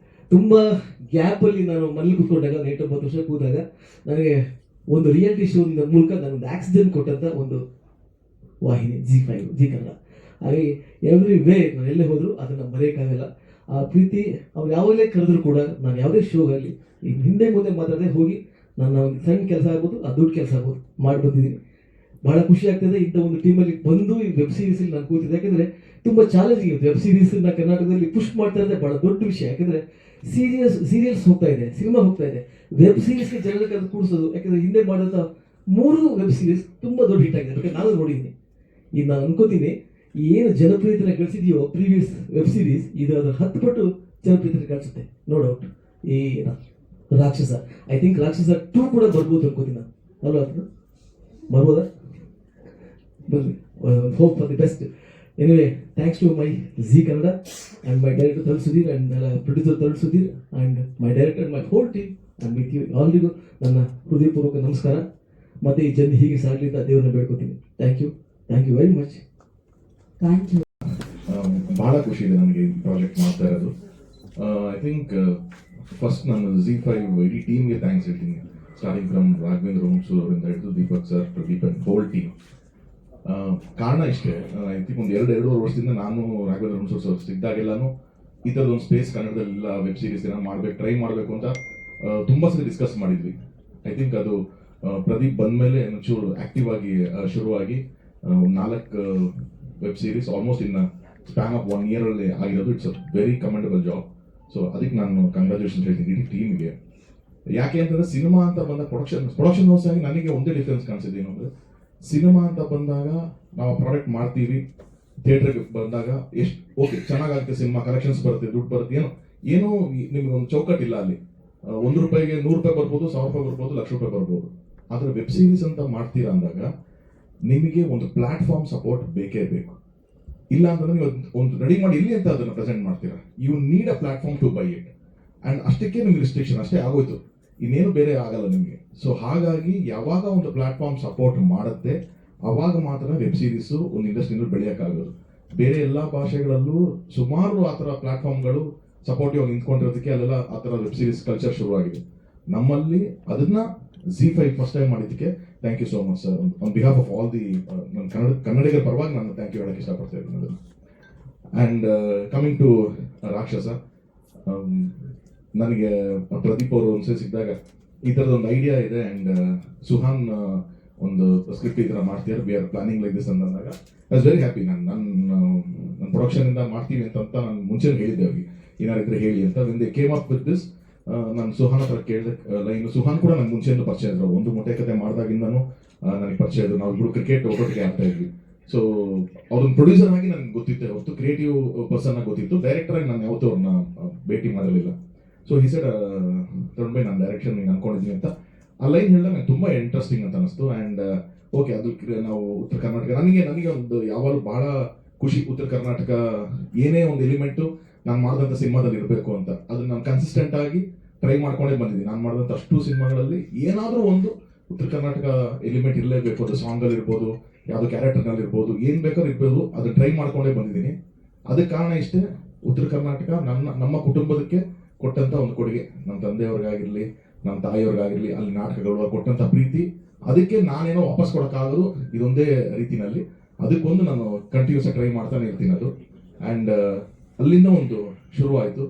ತುಂಬ ಗ್ಯಾಪಲ್ಲಿ ನಾನು ಮನೇಲಿ ಕೂತ್ಕೊಂಡಾಗ, 9-9 ವರ್ಷ ಕೂತಾಗ ನನಗೆ ಒಂದು ರಿಯಾಲಿಟಿ ಶೋ ಮೂಲಕ ನಾನೊಂದು ಆಕ್ಸಿಡೆಂಟ್ ಕೊಟ್ಟಂಥ ಒಂದು ವಾಹಿನಿ ಜಿ ಕನ್ನಡ. ಹಾಗೆ ಎವ್ರಿ ವೇ ನಾನು ಎಲ್ಲೇ ಹೋದರೂ ಅದನ್ನು ಮರೆಯೋಕ್ಕಾಗಲ್ಲ. ಆ ಪ್ರೀತಿ ಅವ್ರು ಯಾವಾಗಲೇ ಕರೆದ್ರು ಕೂಡ ನಾನು ಯಾವುದೇ ಶೋಗಲ್ಲಿ ಈಗ ಹಿಂದೆ ಮುಂದೆ ಮಾತಾಡದೆ ಹೋಗಿ ನನ್ನ ಒಂದು ಸಣ್ಣ ಕೆಲಸ ಆಗ್ಬೋದು, ಆ ದೊಡ್ಡ ಕೆಲಸ ಆಗ್ಬೋದು ಮಾಡಿ ಬಂದಿದ್ದೀನಿ. ಭಾಳ ಖುಷಿ ಆಗ್ತದೆ ಇಂಥ ಒಂದು ಟೀಮಲ್ಲಿ ಬಂದು ಈ ವೆಬ್ ಸೀರೀಸಲ್ಲಿ ನಾನು ಕೂತಿದ್ದೆ. ಯಾಕೆಂದರೆ ತುಂಬ ಚಾಲೆಂಜಿಂಗ್ ಇರುತ್ತೆ ವೆಬ್ ಸೀರೀಸನ್ನ ಕರ್ನಾಟಕದಲ್ಲಿ ಪುಷ್ ಮಾಡ್ತಾ ಇದ್ದರೆ ಭಾಳ ದೊಡ್ಡ ವಿಷಯ. ಯಾಕೆಂದರೆ ಸೀರಿಯಲ್ಸ್ ಹೋಗ್ತಾ ಇದೆ, ಸಿನಿಮಾ ಹೋಗ್ತಾ ಇದೆ, ವೆಬ್ ಸೀರೀಸ್ಗೆ ಜನರಿಗೆ ಅದು ಕೂಡಿಸೋದು. ಯಾಕೆಂದರೆ ಹಿಂದೆ ಮಾಡಿದಂಥ 3 ವೆಬ್ ಸೀರೀಸ್ ತುಂಬ ದೊಡ್ಡ ಹಿಟ್ ಆಗಿದೆ. ಯಾಕಂದರೆ ನಾನು ನೋಡಿದ್ದೀನಿ. ಈಗ ನಾನು ಅನ್ಕೋತೀನಿ, ಏನು ಜನಪ್ರಿಯತೆನ ಗಳಿಸಿದೆಯೋ ಪ್ರೀವಿಯಸ್ ವೆಬ್ ಸೀರೀಸ್, ಇದು ಅದರ 10 ಪಟ್ಟು ಜನಪ್ರಿಯತೆ ಗಳಿಸುತ್ತೆ, ನೋ ಡೌಟ್. ಈ ರಾಕ್ಷಸ, ಐ ಥಿಂಕ್ ರಾಕ್ಷಸ 2 ಕೂಡ ಬರ್ಬೋದು ಅನ್ಕೋತೀನಿ ನಾನು, ಅಲ್ವಾ? ಬರ್ಬೋದಾ? ಬರಲಿ, hope for the best anyway thanks to my Zee Kannada and my director Tarun Sudheer and producer Tarun Sudheer and my director my whole team and with you ಆಲ್ರಿಗೂ ನನ್ನ ಹೃದಯಪೂರ್ವಕ ನಮಸ್ಕಾರ. ಮತ್ತು ಈ ಜರ್ನಿ ಹೀಗೆ ಸಾಗಲಿ ಅಂತ ದೇವ್ರನ್ನ ಬೇಡ್ಕೊತೀನಿ. Thank you very much.
Thank you.
ಬಹಳ ಖುಷಿ ಇದೆ ನನಗೆ ಈ ಪ್ರಾಜೆಕ್ಟ್ ಮಾಡ್ತಾ ಇರೋದು. ಐ ಥಿಂಕ್ ಫಸ್ಟ್ ನಾನು Z5 ಇಡೀ ಟೀಮ್ಗೆ ಥ್ಯಾಂಕ್ಸ್ ಹೇಳ್ತೀನಿ. ಸ್ಟಾರ್ಟಿಂಗ್ ಫ್ರಮ್ ರಾಘವೇಂದ್ರ ವಂಶು ಅವರಿಂದ ಹಿಡಿದು Deepak sir, Pradeep and whole team. ಕಾರಣ ಇಷ್ಟೇ, ಐ ಥಿಂಕ್ ಒಂದು ಎರಡೂವರೆ ವರ್ಷದಿಂದ ನಾನು ರಾಘವೇಂದ್ರ ವಂಶು ಸರ್ ಸಿಕ್ಕಿದಾಗೆಲ್ಲಾನು ಈ ಥರದೊಂದು ಸ್ಪೇಸ್ ಕನ್ನಡದಲ್ಲ ವೆಬ್ ಸೀರೀಸ್ ಟ್ರೈ ಮಾಡಬೇಕು ಅಂತ ತುಂಬ ಸರಿ ಡಿಸ್ಕಸ್ ಮಾಡಿದ್ವಿ. ಐ ಥಿಂಕ್ ಅದು ಪ್ರದೀಪ್ ಬಂದಮೇಲೆ ಒಂಚೂರು ಆಕ್ಟಿವ್ ಆಗಿ ಶುರುವಾಗಿ 4 web series almost in span of 1 year ಅಲ್ಲಿ ಆಗಿರೋದು. It's a very commendable job. So ಅದಕ್ಕೆ ನಾನು ಕಂಗ್ರ್ಯಾಚುಲೇಷನ್ ಹೇಳ್ತೀನಿ ಇಡೀ ಟೀಮ್ಗೆ. ಯಾಕೆ ಅಂತಂದ್ರೆ ಸಿನಿಮಾ ಅಂತ ಬಂದಾಗ ಪ್ರೊಡಕ್ಷನ್ ಹೌಸ್ ಆಗಿ ನನಗೆ ಒಂದೇ ಡಿಫ್ರೆನ್ಸ್ ಕಾಣಿಸಿದೆ ಏನು ಅಂದರೆ, ಸಿನಿಮಾ ಅಂತ ಬಂದಾಗ ನಾವು ಪ್ರಾಡಕ್ಟ್ ಮಾಡ್ತೀವಿ, ಥಿಯೇಟರ್ಗೆ ಬಂದಾಗ ಎಷ್ಟು ಓಕೆ ಚೆನ್ನಾಗಾಗುತ್ತೆ, ಸಿನಿಮಾ ಕಲೆಕ್ಷನ್ಸ್ ಬರುತ್ತೆ, ದುಡ್ಡು ಬರುತ್ತೆ, ಏನೋ ನಿಮ್ಗೆ ಒಂದು ಚೌಕಟ್ಟಿಲ್ಲ ಅಲ್ಲಿ. ₹1 ₹100 ಬರ್ಬೋದು, ₹1000 ಬರ್ಬೋದು, ₹1,00,000 ಬರ್ಬೋದು. ಆದರೆ ವೆಬ್ ಸೀರೀಸ್ ಅಂತ ಮಾಡ್ತೀರಾ ಅಂದಾಗ ನಿಮಗೆ ಒಂದು ಪ್ಲಾಟ್ಫಾರ್ಮ್ ಸಪೋರ್ಟ್ ಬೇಕೇ ಬೇಕು. ಇಲ್ಲ ಅಂತಂದ್ರೆ ನೀವು ಒಂದು ರೆಡಿ ಮಾಡಿ ಎಲ್ಲಿ ಅಂತ ಅದನ್ನು ಪ್ರೆಸೆಂಟ್ ಮಾಡ್ತೀರಾ. You need a platform to buy it. And ಅಷ್ಟಕ್ಕೆ ನಿಮ್ಗೆ ರಿಸ್ಟ್ರಿಕ್ಷನ್ ಅಷ್ಟೇ ಆಗೋಯ್ತು, ಇನ್ನೇನು ಬೇರೆ ಆಗಲ್ಲ ನಿಮಗೆ. ಸೊ ಹಾಗಾಗಿ ಯಾವಾಗ ಒಂದು ಪ್ಲಾಟ್ಫಾರ್ಮ್ ಸಪೋರ್ಟ್ ಮಾಡುತ್ತೆ ಅವಾಗ ಮಾತ್ರ ವೆಬ್ ಸೀರೀಸು ಒಂದು ಇಂಡಸ್ಟ್ರಿನಲ್ಲಿ ಬೆಳೆಯೋಕ್ಕಾಗೋದು. ಬೇರೆ ಎಲ್ಲ ಭಾಷೆಗಳಲ್ಲೂ ಸುಮಾರು ಆ ಥರ ಪ್ಲಾಟ್ಫಾರ್ಮ್ಗಳು ಸಪೋರ್ಟಿವ್ ಆಗಿ ನಿಂತ್ಕೊಂಡಿರೋದಕ್ಕೆ ಅಲ್ಲೆಲ್ಲ ಆ ಥರ ವೆಬ್ ಸೀರೀಸ್ ಕಲ್ಚರ್ ಶುರುವಾಗಿದೆ. ನಮ್ಮಲ್ಲಿ ಅದನ್ನ Z5 ಫಸ್ಟ್ ಟೈಮ್ ಮಾಡಿದ್ದಕ್ಕೆ thank you so much sir. On behalf of all the ನನ್ನ ಕನ್ನಡಿಗರ ಪರವಾಗಿ ನಾನು ಥ್ಯಾಂಕ್ ಯು ಹೇಳಕ್ಕೆ ಇಷ್ಟಪಡ್ತಾ ಇದ್ದೀನಿ ಅದನ್ನು. ಆ್ಯಂಡ್ ಕಮಿಂಗ್ ಟು ರಾಕ್ಷಸ, ನನಗೆ ಪ್ರದೀಪ್ ಅವರು ಒಂದ್ಸರಿ ಸಿಕ್ಕಿದಾಗ ಈ ಥರದ ಒಂದು ಐಡಿಯಾ ಇದೆ ಆ್ಯಂಡ್ ಸುಹಾನ್ ಒಂದು ಸ್ಕ್ರಿಪ್ಟ್ ಈ ಥರ ಮಾಡ್ತೀರಾ, we are planning like this ಅಂದಾಗ ಐ ವಾಸ್ ವೆರಿ ಹ್ಯಾಪಿ. ನನ್ನ ಪ್ರೊಡಕ್ಷನಿಂದ ಮಾಡ್ತೀವಿ ಅಂತ ನಾನು ಮುಂಚೆ ಹೇಳಿದ್ದೆ ಅವ್ರಿಗೆ, ಏನಾರಿದ್ರೆ ಹೇಳಿ ಅಂತ. When they came up with this, ನಾನು ಸುಹಾನ್ ಹತ್ರ ಕೇಳಿದೆ ಲೈನ್. ಸುಹಾನ್ ಕೂಡ ನಂಗೆ ಮುಂಚೆಯಿಂದ ಪರಿಚಯ ಇದ್ರು, ಒಂದು ಮೊಟ್ಟೆ ಕತೆ ಮಾಡಿದಾಗಿಂದನೂ ನನಗೆ ಪರಿಚಯ ಇದ್ರು. ನಾವು ಇಬ್ಬರು ಕ್ರಿಕೆಟ್ ಒಟ್ಟೊಟ್ಟಿಗೆ ಆಡ್ತಾ ಇದ್ವಿ. ಸೊ ಅವ್ರನ್ನ ಪ್ರೊಡ್ಯೂಸರ್ ಆಗಿ ನನಗೆ ಗೊತ್ತಿತ್ತು, ಹೊರತು ಕ್ರಿಯೇಟಿವ್ ಪರ್ಸನ್ ಆಗಿ ಗೊತ್ತಿತ್ತು. ಡೈರೆಕ್ಟರ್ ಆಗಿ ನಾನು ಯಾವತ್ತೂ ಅವ್ರನ್ನ ಭೇಟಿ ಮಾಡಿರಲಿಲ್ಲ. ಸೊ ಈ ಸೈಡ್ ತಗೊಂಡು ನಾನು ಡೈರೆಕ್ಷನ್ ಹಿಂಗೆ ಅನ್ಕೊಂಡಿದ್ದೀನಿ ಅಂತ ಆ ಲೈನ್ ಹೇಳಿದಾಗ ನಂಗೆ ತುಂಬ ಇಂಟ್ರೆಸ್ಟಿಂಗ್ ಅಂತ ಅನಿಸ್ತು. ಆ್ಯಂಡ್ ಓಕೆ, ಅದು ನಾವು ಉತ್ತರ ಕರ್ನಾಟಕ, ನನಗೆ ಒಂದು ಯಾವಾಗಲೂ ಭಾಳ ಖುಷಿ. ಉತ್ತರ ಕರ್ನಾಟಕ ಏನೇ ಒಂದು ಎಲಿಮೆಂಟು ನಾನು ಮಾಡಿದಂಥ ಸಿನಿಮಾದಲ್ಲಿ ಇರಬೇಕು ಅಂತ ಅದನ್ನ ನಾನು ಕನ್ಸಿಸ್ಟೆಂಟ್ ಆಗಿ ಟ್ರೈ ಮಾಡ್ಕೊಂಡೇ ಬಂದಿದ್ದೀನಿ. ನಾನು ಮಾಡಿದಂಥ ಅಷ್ಟು ಸಿನಿಮಾಗಳಲ್ಲಿ ಏನಾದರೂ ಒಂದು ಉತ್ತರ ಕರ್ನಾಟಕ ಎಲಿಮೆಂಟ್ ಇರಲೇಬೇಕು. ಅದು ಸಾಂಗಲ್ಲಿ ಇರ್ಬೋದು, ಯಾವುದೋ ಕ್ಯಾರೆಕ್ಟರ್ನಲ್ಲಿ ಇರ್ಬೋದು, ಏನು ಬೇಕಾದ್ರೂ ಇರ್ಬೋದು, ಅದನ್ನ ಟ್ರೈ ಮಾಡ್ಕೊಂಡೇ ಬಂದಿದ್ದೀನಿ. ಅದಕ್ಕೆ ಕಾರಣ ಇಷ್ಟೇ, ಉತ್ತರ ಕರ್ನಾಟಕ ನಮ್ಮ ಕುಟುಂಬದಕ್ಕೆ ಕೊಟ್ಟಂಥ ಒಂದು ಕೊಡುಗೆ. ನಮ್ಮ ತಂದೆಯವ್ರಿಗಾಗಿರಲಿ, ನಮ್ಮ ತಾಯಿಯವ್ರಿಗಾಗಿರಲಿ, ಅಲ್ಲಿ ನಾಟಕಗಳು ಕೊಟ್ಟಂಥ ಪ್ರೀತಿ, ಅದಕ್ಕೆ ನಾನೇನೋ ವಾಪಸ್ ಕೊಡೋಕ್ಕಾಗೋದು ಇದೊಂದೇ ರೀತಿನಲ್ಲಿ. ಅದಕ್ಕೊಂದು ನಾನು ಕಂಟಿನ್ಯೂಸ್ ಟ್ರೈ ಮಾಡ್ತಾನೆ ಇರ್ತೀನಿ ಅದು. ಆ್ಯಂಡ್ ಅಲ್ಲಿಂದ ಒಂದು ಶುರುವಾಯಿತು.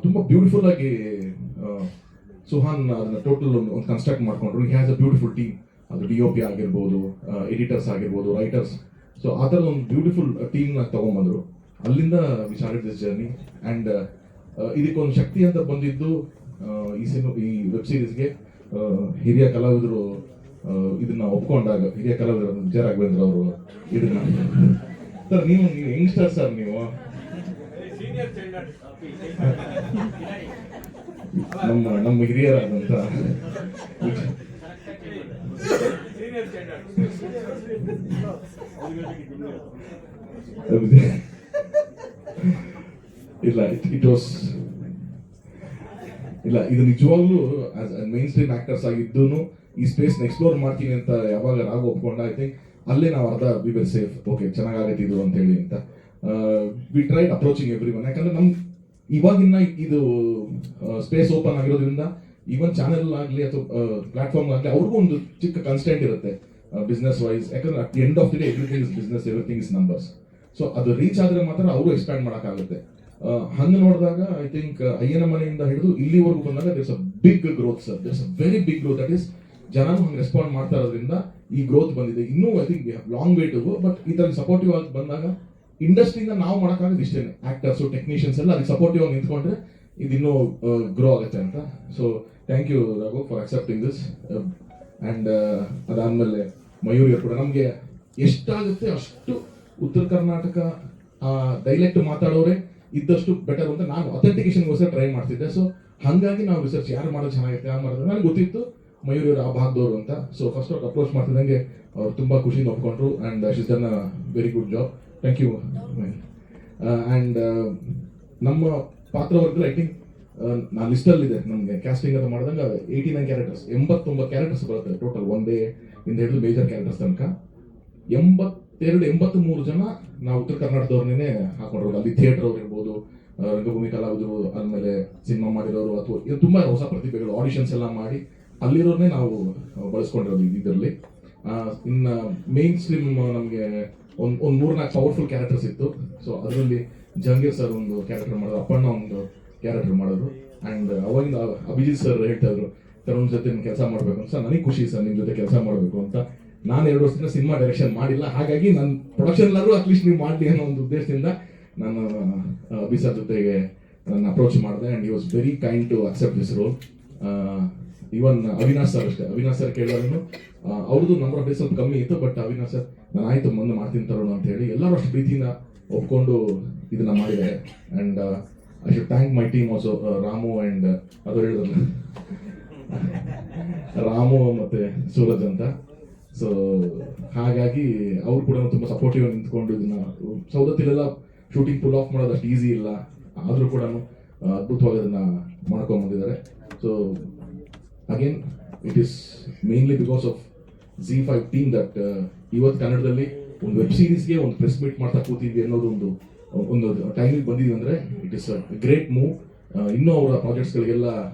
ತುಂಬ ಬ್ಯೂಟಿಫುಲ್ ಆಗಿ ಸುಹಾನ್ ಅದನ್ನ ಟೋಟಲ್ ಒಂದು ಕನ್ಸ್ಟ್ರಕ್ಟ್ ಮಾಡ್ಕೊಂಡ್ರು. He has a beautiful team. ಅದು DOP ಆಗಿರ್ಬೋದು, ಎಡಿಟರ್ಸ್ ಆಗಿರ್ಬೋದು, ರೈಟರ್ಸ್. ಸೊ ಆ ಥರದ ಒಂದು ಬ್ಯೂಟಿಫುಲ್ ಟೀಮ್ನ ತೊಗೊಂಬಂದರು. ಅಲ್ಲಿಂದ V started this journey. And ಇದಕ್ಕೊಂದು ಶಕ್ತಿ ಅಂತ ಬಂದಿದ್ದು ಈ ವೆಬ್ ಸೀರೀಸ್ಗೆ ಹಿರಿಯ ಕಲಾವಿದರು ಇದನ್ನ ಒಪ್ಕೊಂಡಾಗ, ಹಿರಿಯ ಕಲಾವಿದರು ವಿಜಯ ರಾಘವೇಂದ್ರ ಅವರು ಇದನ್ನ ಸರ್ ನೀವು ಯಂಗ್ಸ್ಟರ್ ಸರ್, ನೀವು ನಮ್ಮ ಹಿರಿಯರಾದಂತ ಇಲ್ಲ ಇದು ನಿಜವಾಗ್ಲೂ ಮೈನ್ ಸ್ಟ್ರೀಮ್ ಆಕ್ಟರ್ಸ್ ಆಗಿದ್ದು ಈ ಸ್ಪೇಸ್ ಎಕ್ಸ್ಪ್ಲೋರ್ ಮಾಡ್ತೀನಿ ಅಂತ ಯಾವಾಗ ರಾಘು ಒಪ್ಕೊಂಡ, ಐ ಥಿಂಕ್ ಅಲ್ಲೇ ನಾವು ಅರ್ಧ ವಿ ವಿಲ್ ಸೇಫ್, ಓಕೆ ಚೆನ್ನಾಗಾಗತ್ತೆ ಇದು ಅಂತ ಹೇಳಿ ಅಂತ we tried approaching every one. ಯಾಕಂದ್ರೆ ನಮ್ ಇವಾಗಿನ್ನ ಇದು ಸ್ಪೇಸ್ ಓಪನ್ ಆಗಿರೋದ್ರಿಂದ ಈವನ್ ಚಾನೆಲ್ ಆಗಲಿ ಅಥವಾ ಪ್ಲಾಟ್ಫಾರ್ಮ್ ಆಗಲಿ ಅವ್ರಿಗೂ ಒಂದು ಚಿಕ್ಕ ಕನ್ಸ್ಟೆಂಟ್ ಇರುತ್ತೆ ಬಿಸ್ನೆಸ್ ವೈಸ್. ಯಾಕಂದ್ರೆ at the end of the day everything is business, everything is numbers. So ಅದು ರೀಚ್ ಆದ್ರೆ ಮಾತ್ರ ಅವರು ಎಕ್ಸ್ಪ್ಯಾಂಡ್ ಮಾಡೋಕ್ಕಾಗುತ್ತೆ. ಹಂಗೆ ನೋಡಿದಾಗ ಐ ಥಿಂಕ್ ಅಯ್ಯನ ಮನೆಯಿಂದ ಹಿಡಿದು ಇಲ್ಲಿವರೆಗೂ ಬಂದಾಗ there's a big growth sir, there's a very big growth. That is ಜನರು ಹಂಗೆ ರೆಸ್ಪಾಂಡ್ ಮಾಡ್ತಾ ಇರೋದ್ರಿಂದ ಈ ಗ್ರೋತ್ ಬಂದಿದೆ. ಇನ್ನೂ I think we have long way to go. But ಈ ಥರ ಸಪೋರ್ಟಿವ್ ಆಗಿ ಬಂದಾಗ ಇಂಡಸ್ಟ್ರಿಯಿಂದ ನಾವು ಮಾಡೋಕ್ಕಾಗೋದು ಇಷ್ಟೇ, ಆಕ್ಟರ್ಸು ಟೆಕ್ನಿಷಿಯನ್ಸ್ ಎಲ್ಲ ಅದಕ್ಕೆ ಸಪೋರ್ಟಿವ್ ಆಗಿ ನಿಂತ್ಕೊಂಡ್ರೆ ಇದು ಇನ್ನೂ ಗ್ರೋ ಆಗುತ್ತೆ ಅಂತ. So thank you Raghu for accepting this. And ಅದಾದಮೇಲೆ ಮಯೂರಿಯರು ಕೂಡ ನಮಗೆ ಎಷ್ಟಾಗುತ್ತೆ ಅಷ್ಟು ಉತ್ತರ ಕರ್ನಾಟಕ ಡೈಲೆಕ್ಟ್ ಮಾತಾಡೋರೆ ಇದ್ದಷ್ಟು ಬೆಟರ್ ಅಂತ ನಾನು ಅಥೆಂಟಿಕೇಶನ್ಗೋಸ್ಕರ ಟ್ರೈ ಮಾಡ್ತಿದ್ದೆ. ಸೊ ಹಾಗಾಗಿ ನಾವು ರಿಸರ್ಚ್ ಯಾರು ಮಾಡೋದು ಚೆನ್ನಾಗಿರುತ್ತೆ, ಯಾರು ಮಾಡೋದು ನನಗೆ ಗೊತ್ತಿತ್ತು ಮಯೂರಿಯವರು ಆ ಭಾಗದವರು ಅಂತ. ಸೊ ಫಸ್ಟ್ ಅವ್ರು ಅಪ್ರೋಚ್ ಮಾಡ್ತಿದ್ದಂಗೆ ಅವ್ರು ತುಂಬ ಖುಷಿಯಿಂದ ಒಪ್ಕೊಂಡ್ರು. And she's done a very good job. Thank you. And ನಮ್ಮ ಪಾತ್ರವರ್ಗದಲ್ಲಿ ಐ ಥಿಂಕ್ ನಾನು ಲಿಸ್ಟಲ್ಲಿದೆ ನಮಗೆ ಕ್ಯಾಸ್ಟಿಂಗ್ ಅಂತ ಮಾಡಿದಾಗ 89 ಕ್ಯಾರೆಕ್ಟರ್ಸ್ 89 ಕ್ಯಾರೆಕ್ಟರ್ಸ್ ಬರುತ್ತೆ ಟೋಟಲ್ ಒನ್ ಡೇ ಇಂದ ಹಿಡಿದು ಮೇಜರ್ ಕ್ಯಾರೆಕ್ಟರ್ಸ್ ತನಕ 83 ಜನ ನಾವು ಉತ್ತರ ಕರ್ನಾಟಕದವ್ರನ್ನೇ ಹಾಕೊಂಡಿರೋದು. ಅಲ್ಲಿ ಥಿಯೇಟರ್ ಅವ್ರು ಇರ್ಬೋದು, ರಂಗಭೂಮಿ ಕಲಾವಿದರು, ಆಮೇಲೆ ಸಿನಿಮಾ ಮಾಡಿರೋರು, ಅಥವಾ ಇದು ತುಂಬ ಹೊಸ ಪ್ರತಿಭೆಗಳು ಆಡಿಷನ್ಸ್ ಎಲ್ಲ ಮಾಡಿ ಅಲ್ಲಿರೋರನ್ನೇ ನಾವು ಬಳಸ್ಕೊಂಡಿರೋದು ಇದರಲ್ಲಿ. ಇನ್ನು ಮೇನ್ ಸ್ಟ್ರೀಮ್ ನಮಗೆ ಒಂದು 3-4 ಪವರ್ಫುಲ್ ಕ್ಯಾರೆಕ್ಟರ್ಸ್ ಇತ್ತು. ಸೊ ಅದರಲ್ಲಿ ಜಹಂಗೀರ್ ಸರ್ ಒಂದು ಕ್ಯಾರೆಕ್ಟರ್ ಮಾಡೋದು, ಅಪ್ಪಣ್ಣ ಒಂದು ಕ್ಯಾರೆಕ್ಟರ್ ಮಾಡೋದು. ಆ್ಯಂಡ್ ಅವಾಗಿಂದ ಅಭಿಜಿತ್ ಸರ್ ಹೇಳ್ತಾ ಇದ್ರು ತರುಣ್ ಜೊತೆ ಕೆಲಸ ಮಾಡಬೇಕು ಅಂತ. ಸರ್ ನನಗೆ ಖುಷಿ ಸರ್ ನಿಮ್ಮ ಜೊತೆ ಕೆಲಸ ಮಾಡಬೇಕು ಅಂತ. ನಾನು 2 ವರ್ಷದಿಂದ ಸಿನಿಮಾ ಡೈರೆಕ್ಷನ್ ಮಾಡಿಲ್ಲ, ಹಾಗಾಗಿ ನನ್ನ ಪ್ರೊಡಕ್ಷನ್ಲಾದ್ರೂ ಅಟ್ಲೀಸ್ಟ್ ನೀವು ಮಾಡಲಿ ಅನ್ನೋ ಒಂದು ಉದ್ದೇಶದಿಂದ ನಾನು ಅಭಿ ಸರ್ ಜೊತೆಗೆ ನನ್ನ ಅಪ್ರೋಚ್ ಮಾಡಿದೆ. And he was very kind to accept this role. Even Avinash sir ಅಷ್ಟೇ, ಅವಿನಾಶ್ ಸರ್ ಕೇಳಿದ್ರು ಅವ್ರದ್ದು ನಂಬರ್ ಆಫ್ ಡೇಸ್ ಸ್ವಲ್ಪ ಕಮ್ಮಿ ಇತ್ತು, ಬಟ್ ಅವಿನಾಶ್ ಸರ್ ನಾನು ಆಯಿತು ಮುಂದೆ ಮಾಡ್ತೀನಿ ತರೋಣ ಅಂತ ಹೇಳಿ ಎಲ್ಲರೂ ಅಷ್ಟು ಪ್ರೀತಿನ ಒಪ್ಕೊಂಡು ಇದನ್ನ ಮಾಡಿದ್ದಾರೆ. And I should thank my team also, Ramu and ಅದು ಹೇಳಿದ್ರಲ್ಲ ರಾಮು ಮತ್ತು ಸೂರಜ್ ಅಂತ. ಸೊ ಹಾಗಾಗಿ ಅವ್ರು ಕೂಡ ತುಂಬ ಸಪೋರ್ಟಿವ್ ನಿಂತ್ಕೊಂಡು ಇದನ್ನ ಸೌದತ್ತಿಲೆಲ್ಲ ಶೂಟಿಂಗ್ ಫುಲ್ ಆಫ್ ಮಾಡೋದು ಅಷ್ಟು ಈಸಿ ಇಲ್ಲ, ಆದರೂ ಕೂಡ ಅದ್ಭುತವಾಗಿ ಅದನ್ನು ಮಾಡ್ಕೊಂಡ್ಬಂದಿದ್ದಾರೆ. So again it is mainly because of Z5 team that ಇವತ್ತು ಕನ್ನಡದಲ್ಲಿ ಒಂದು ವೆಬ್ ಸೀರೀಸ್ಗೆ ಒಂದು ಪ್ರೆಸ್ ಮೀಟ್ ಮಾಡ್ತಾ ಕೂತಿದ್ವಿ ಅನ್ನೋದು ಒಂದು ಟೈಮಿಗೆ ಬಂದಿದ್ವಿ ಅಂದರೆ it is a great move. ಇನ್ನೂ ಅವರ ಪ್ರಾಜೆಕ್ಟ್ಸ್ಗಳಿಗೆಲ್ಲ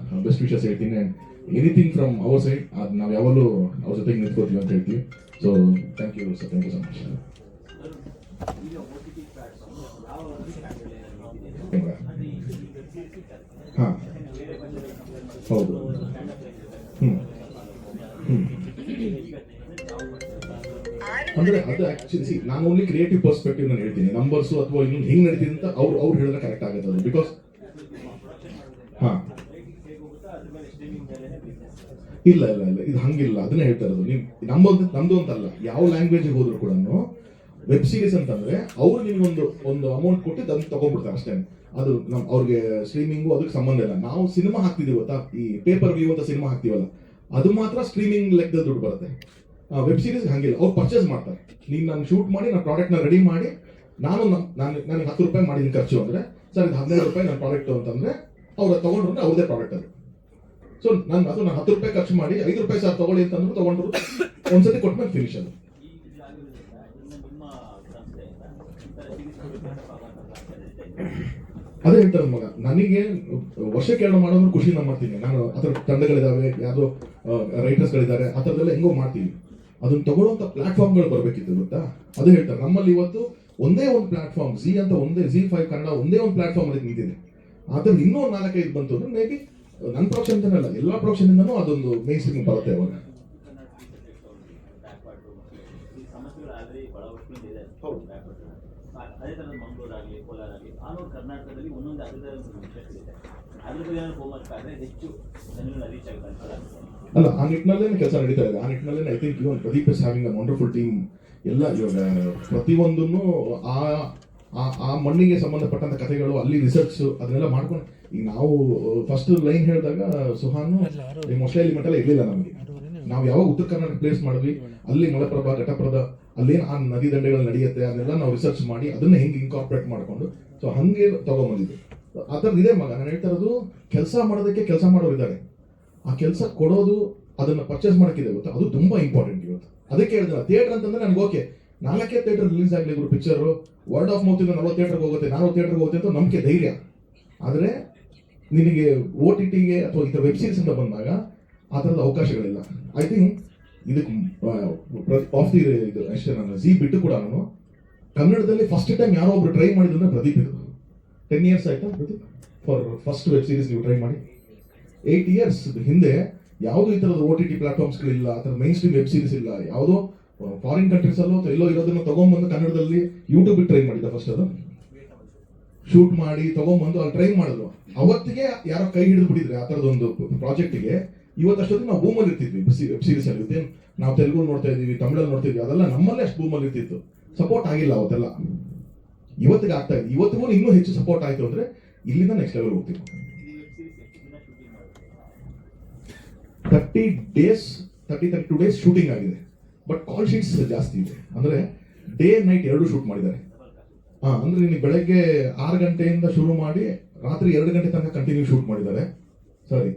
ಬೆಸ್ಟ್ ವಿಷಸ್ ಹೇಳ್ತೀನಿ. And anything from our side ಅದು ನಾವು ಯಾವಾಗಲೂ ಅವ್ರ ಜೊತೆಗೆ ನಿಂತ್ಕೋತೀವಿ ಅಂತ ಹೇಳ್ತೀವಿ. So thank you sir, thank you so much. ಹಾಂ ಹೌದು. ಅಂದ್ರೆ ಅದು ಆಕ್ಚುಲಿ ನಾನು ಓನ್ಲಿ ಕ್ರಿಯೇಟಿವ್ ಪರ್ಸ್ಪೆಕ್ಟಿವ್ ನಾನು ಹೇಳ್ತೀನಿ, ನಂಬರ್ಸು ಅಥವಾ ಇನ್ನೊಂದು ಹೆಂಗ್ ನಡೀತಿದೆ ಅಂತ ಅವ್ರು ಹೇಳಿದ್ರೆ ಕರೆಕ್ಟ್ ಆಗುತ್ತೆ ಅದು. ಬಿಕಾಸ್ ಹಾ ಇಲ್ಲ ಇಲ್ಲ ಇಲ್ಲ ಇದು ಹಂಗಿಲ್ಲ, ಅದನ್ನೇ ಹೇಳ್ತಾ ಇರೋದು. ನೀವು ನಮ್ದು ಅಂತಲ್ಲ, ಯಾವ ಲ್ಯಾಂಗ್ವೇಜ್ ಹೋದ್ರು ಕೂಡ ವೆಬ್ ಸೀರೀಸ್ ಅಂತಂದ್ರೆ ಅವ್ರು ನಿಮ್ಗೆ ಒಂದು ಅಮೌಂಟ್ ಕೊಟ್ಟು ಅದನ್ನ ತಗೊಂಡ್ಬಿಡ್ತಾರೆ ಅಷ್ಟೇ. ಅದು ಅವ್ರಿಗೆ ಸ್ಟ್ರೀಮಿಂಗು ಅದಕ್ಕೆ ಸಂಬಂಧ ಇಲ್ಲ. ನಾವು ಸಿನಿಮಾ ಹಾಕ್ತಿದೀವಿ ಗೊತ್ತಾ, ಈ ಪೇಪರ್ ವ್ಯೂ ಅಂತ ಸಿನಿಮಾ ಹಾಕ್ತೀವಲ್ಲ, ಅದು ಮಾತ್ರ ಸ್ಟ್ರೀಮಿಂಗ್ ಲೆಕ್ಕದ ದುಡ್ಡು ಬರುತ್ತೆ. ವೆಬ್ ಸೀರೀಸ್ ಹಂಗಿಲ್ಲ, ಅವ್ರು ಪರ್ಚೇಸ್ ಮಾಡ್ತಾರೆ. ನೀನು ನಾನು ಶೂಟ್ ಮಾಡಿ ನಾನು ಪ್ರಾಡಕ್ಟ್ನ ರೆಡಿ ಮಾಡಿ ನನಗೆ 10 ರೂಪಾಯಿ ಮಾಡಿದ್ದೀನಿ ಖರ್ಚು ಅಂದರೆ, ಸರ್ ಇದು 15 ರೂಪಾಯಿ ನನ್ನ ಪ್ರಾಡಕ್ಟ್ ಅಂತಂದ್ರೆ ಅವ್ರು ತಗೊಂಡ್ರು ಅಂದ್ರೆ ಅವ್ರದೇ ಪ್ರಾಡಕ್ಟ್ ಅದು. ಸೊ ನಾನು 10 ರೂಪಾಯಿ ಖರ್ಚು ಮಾಡಿ 5 ರೂಪಾಯಿ ಸರ್ ತಗೊಳ್ಳಿ ಅಂತಂದ್ರು ತಗೊಂಡ್ರು, ಒಂದ್ಸತಿ ಕೊಟ್ಮೇಲೆ ಫಿನಿಶ್ ಅದು. ಅದೇ ಹೇಳ್ತಾರೆ ಮಗ, ನನಗೆ ವರ್ಷಕ್ಕೆ 2 ಮಾಡೋದು ಖುಷಿ ನಾನು ಮಾಡ್ತೀನಿ. ನಾನು ಆ ಥರ ತಂಡಗಳಿದಾವೆ, ಯಾವುದೋ ರೈಟರ್ಸ್ಗಳಿದ್ದಾರೆ, ಆ ಥರದ್ದೆಲ್ಲ ಹೆಂಗೋ ಮಾಡ್ತೀವಿ. ಅದನ್ನ ತಗೊಳ್ಳೋಂಥ ಪ್ಲಾಟ್ಫಾರ್ಮ್ಗಳು ಬರಬೇಕಿತ್ತು ಗೊತ್ತಾ. ಅದೇ ಹೇಳ್ತಾರೆ ನಮ್ಮಲ್ಲಿ ಇವತ್ತು ಒಂದೇ ಒಂದು ಪ್ಲಾಟ್ಫಾರ್ಮ್ ಅಂತ Z5 ಕನ್ನಡ ಒಂದೇ ಒಂದು ಪ್ಲಾಟ್ಫಾರ್ಮ್ ಅದಕ್ಕೆ ನಿಂತಿದೆ. ಅದ್ರಲ್ಲಿ ಇನ್ನೂ 4-5 ಬಂತು ಅಂದ್ರೆ ಮೇ ಬಿ ನನ್ನ ಪ್ರೊಡಕ್ಷನ್ ಅಂತಲ್ಲ, ಎಲ್ಲ ಪ್ರೊಡಕ್ಷನಿಂದನೂ ಅದೊಂದು ಮೇನ್ ಸ್ಟ್ರೀಮ್ ಬರುತ್ತೆ ಅವಾಗ.
ಅದೇ ಥರದ ಮಂಗಳೂರು ಆಗಲಿ ಕೋಲಾರ ಆಗಲಿ ಆಲ್ಓವರ್ ಕರ್ನಾಟಕದಲ್ಲಿ ಒಂದೊಂದು ಅದರದೇ ಒಂದು ಇಂಟ್ರೆಸ್ಟ್ ಇದೆ. ಅದ್ರ ಬಗ್ಗೆ ಏನಾದ್ರು ಹೋಮ್ವರ್ಕ್ ಆದರೆ ಹೆಚ್ಚು ಜನಗಳನ್ನ ರೀಚ್ ಆಗುತ್ತೆ
ಅಲ್ಲ, ಆ ನಿಟ್ಟಿನಲ್ಲೇ ಕೆಲಸ ನಡೀತಾ ಇದೆ. ಆ ನಿಟ್ಟಿನಲ್ಲೇ I think even Pradeep is having a wonderful team. ಎಲ್ಲ ಇವಾಗ ಪ್ರತಿಯೊಂದನ್ನು ಆ ಮಣ್ಣಿಗೆ ಸಂಬಂಧಪಟ್ಟಂತ ಕಥೆಗಳು, ಅಲ್ಲಿ ರಿಸರ್ಚ್ ಅದನ್ನೆಲ್ಲ ಮಾಡ್ಕೊಂಡು, ಈಗ ನಾವು ಫಸ್ಟ್ ಲೈನ್ ಹೇಳಿದಾಗ ಸುಹಾನು ಮೊಸಳೆ ಎಲಿಮೆಂಟ್ ಎಲ್ಲ ಇರಲಿಲ್ಲ ನಮಗೆ. ನಾವು ಯಾವಾಗ ಉತ್ತರ ಕರ್ನಾಟಕ ಪ್ಲೇಸ್ ಮಾಡಿದ್ವಿ, ಅಲ್ಲಿ ಮಲಪ್ರಭಾ ಘಟಪ್ರದ ಅಲ್ಲೇನು ಆ ನದಿ ದಂಡೆಗಳು ನಡೆಯುತ್ತೆ ಅದನ್ನೆಲ್ಲ ನಾವು ರಿಸರ್ಚ್ ಮಾಡಿ ಅದನ್ನ ಹೆಂಗೆ ಇನ್ಕಾರ್ಪೊರೇಟ್ ಮಾಡ್ಕೊಂಡು ಸೊ ಹಂಗೆ ತಗೊಂಡ್ಬಂದಿದ್ವಿ. ಆ ಥರದ್ದು ಇದೆ ಮಗ. ನಾನು ಹೇಳ್ತಾ ಇರೋದು ಕೆಲಸ ಮಾಡೋದಕ್ಕೆ ಕೆಲಸ ಮಾಡೋರು ಇದ್ದಾರೆ, ಆ ಕೆಲಸ ಕೊಡೋದು ಅದನ್ನ ಪರ್ಚೇಸ್ ಮಾಡೋಕ್ಕಿದೆ ಗೊತ್ತಾ, ಅದು ತುಂಬಾ ಇಂಪಾರ್ಟೆಂಟ್ ಇವತ್ತು. ಅದಕ್ಕೆ ಹೇಳಿದ್ರೆ ಥಿಯೇಟರ್ ಅಂತಂದ್ರೆ ನನಗೆ ಓಕೆ 4 ಥಿಯೇಟರ್ ರಿಲೀಸ್ ಆಗಲಿ ಗುರು ಪಿಕ್ಚರು, ವರ್ಡ್ ಆಫ್ ಮೌತ್ ಇಂದ 40 ಥಿಯೇಟರ್ಗೆ ಹೋಗುತ್ತೆ, 40 ಥಿಯೇಟರ್ಗೆ ಹೋಗುತ್ತೆ ಅಂತ ನಂಬಿಕೆ ಧೈರ್ಯ. ಆದರೆ ನಿನಗೆ OTTಗೆ ಅಥವಾ ಈ ಥರ ವೆಬ್ ಸೀರೀಸ್ ಅಂತ ಬಂದಾಗ ಆ ಥರದ ಅವಕಾಶಗಳಿಲ್ಲ. ಐ ಥಿಂಕ್ ಇದಕ್ಕೆ ಆಫ್ ದಿ ಇದು ಅಷ್ಟೇ. ನಾನು Z ಬಿಟ್ಟು ಕೂಡ ನಾನು ಕನ್ನಡದಲ್ಲಿ ಫಸ್ಟ್ ಟೈಮ್ ಯಾರೋ ಒಬ್ರು ಟ್ರೈ ಮಾಡಿದ್ರು ಅಂದ್ರೆ ಪ್ರದೀಪ್. ಇದು 10 years ಆಯ್ತಾ Pradeep for first web series ನೀವು ಟ್ರೈ ಮಾಡಿ? 8 years ಹಿಂದೆ ಯಾವುದೋ ಈ ಥರದ OTT ಪ್ಲಾಟ್ಫಾರ್ಮ್ಸ್ಗಳಿಲ್ಲ, ಆ ಥರ ಮೈನ್ ಸ್ಟ್ರೀಮ್ ವೆಬ್ ಸೀರೀಸ್ ಇಲ್ಲ. ಯಾವುದೋ ಫಾರಿನ್ ಕಂಟ್ರೀಸ್ ಅಲ್ಲೋ ಎಲ್ಲೋ ಇರೋದನ್ನ ತಗೊಂಡ್ಬಂದು ಕನ್ನಡದಲ್ಲಿ ಯೂಟ್ಯೂಬ್ ಟ್ರೈ ಮಾಡಿದ್ದ ಫಸ್ಟ್. ಅದು ಶೂಟ್ ಮಾಡಿ ತಗೊಂಡ್ಬಂದು ಅಲ್ಲಿ ಟ್ರೈ ಮಾಡಿದ್ರು. ಅವತ್ತಿಗೆ ಯಾರೋ ಕೈ ಹಿಡಿದು ಬಿಟ್ಟಿದ್ರೆ ಆ ಥರದೊಂದು ಪ್ರಾಜೆಕ್ಟ್ಗೆ. ಇವತ್ತಷ್ಟೊತ್ತಿಗೆ ನಾವು ಬೂಮಲ್ಲಿ ಇರ್ತಿದ್ವಿ ವೆಬ್ ಸೀರೀಸ್ ಅಲ್ಲಿ. ನಾವು ತೆಲುಗು ನೋಡ್ತಾ ಇದೀವಿ, ತಮಿಳಲ್ಲಿ ನೋಡ್ತಾ ಇದೀವಿ, ಅದೆಲ್ಲ ನಮ್ಮಲ್ಲೇ ಅಷ್ಟು ಬೂಮಲ್ಲಿ ಇರ್ತಿತ್ತು. ಸಪೋರ್ಟ್ ಆಗಿಲ್ಲ ಅವತ್ತೆಲ್ಲ, ಇವತ್ತಿಗೆ ಆಗ್ತಾ ಇದೆ. ಇವತ್ತಿಗೂ ಇನ್ನೂ ಹೆಚ್ಚು ಸಪೋರ್ಟ್ ಆಯ್ತು ಅಂದ್ರೆ ಇಲ್ಲಿಂದ ನೆಕ್ಸ್ಟ್ ಲೆವೆಲ್ ಹೋಗ್ತೀವಿ. 32 days ಶೂಟಿಂಗ್ ಆಗಿದೆ, ಬಟ್ ಕಾಲ್ ಶೀಟ್ಸ್ ಜಾಸ್ತಿ ಇದೆ. ಅಂದ್ರೆ ಡೇ ನೈಟ್ 2 ಶೂಟ್ ಮಾಡಿದ್ದಾರೆ. ಅಂದ್ರೆ ನಿನ್ನೆ ಬೆಳಗ್ಗೆ 6 ಗಂಟೆಯಿಂದ ಶುರು ಮಾಡಿ ರಾತ್ರಿ 2 ಗಂಟೆ ತನಕ ಕಂಟಿನ್ಯೂ ಶೂಟ್ ಮಾಡಿದ್ದಾರೆ. ಸಾರಿ,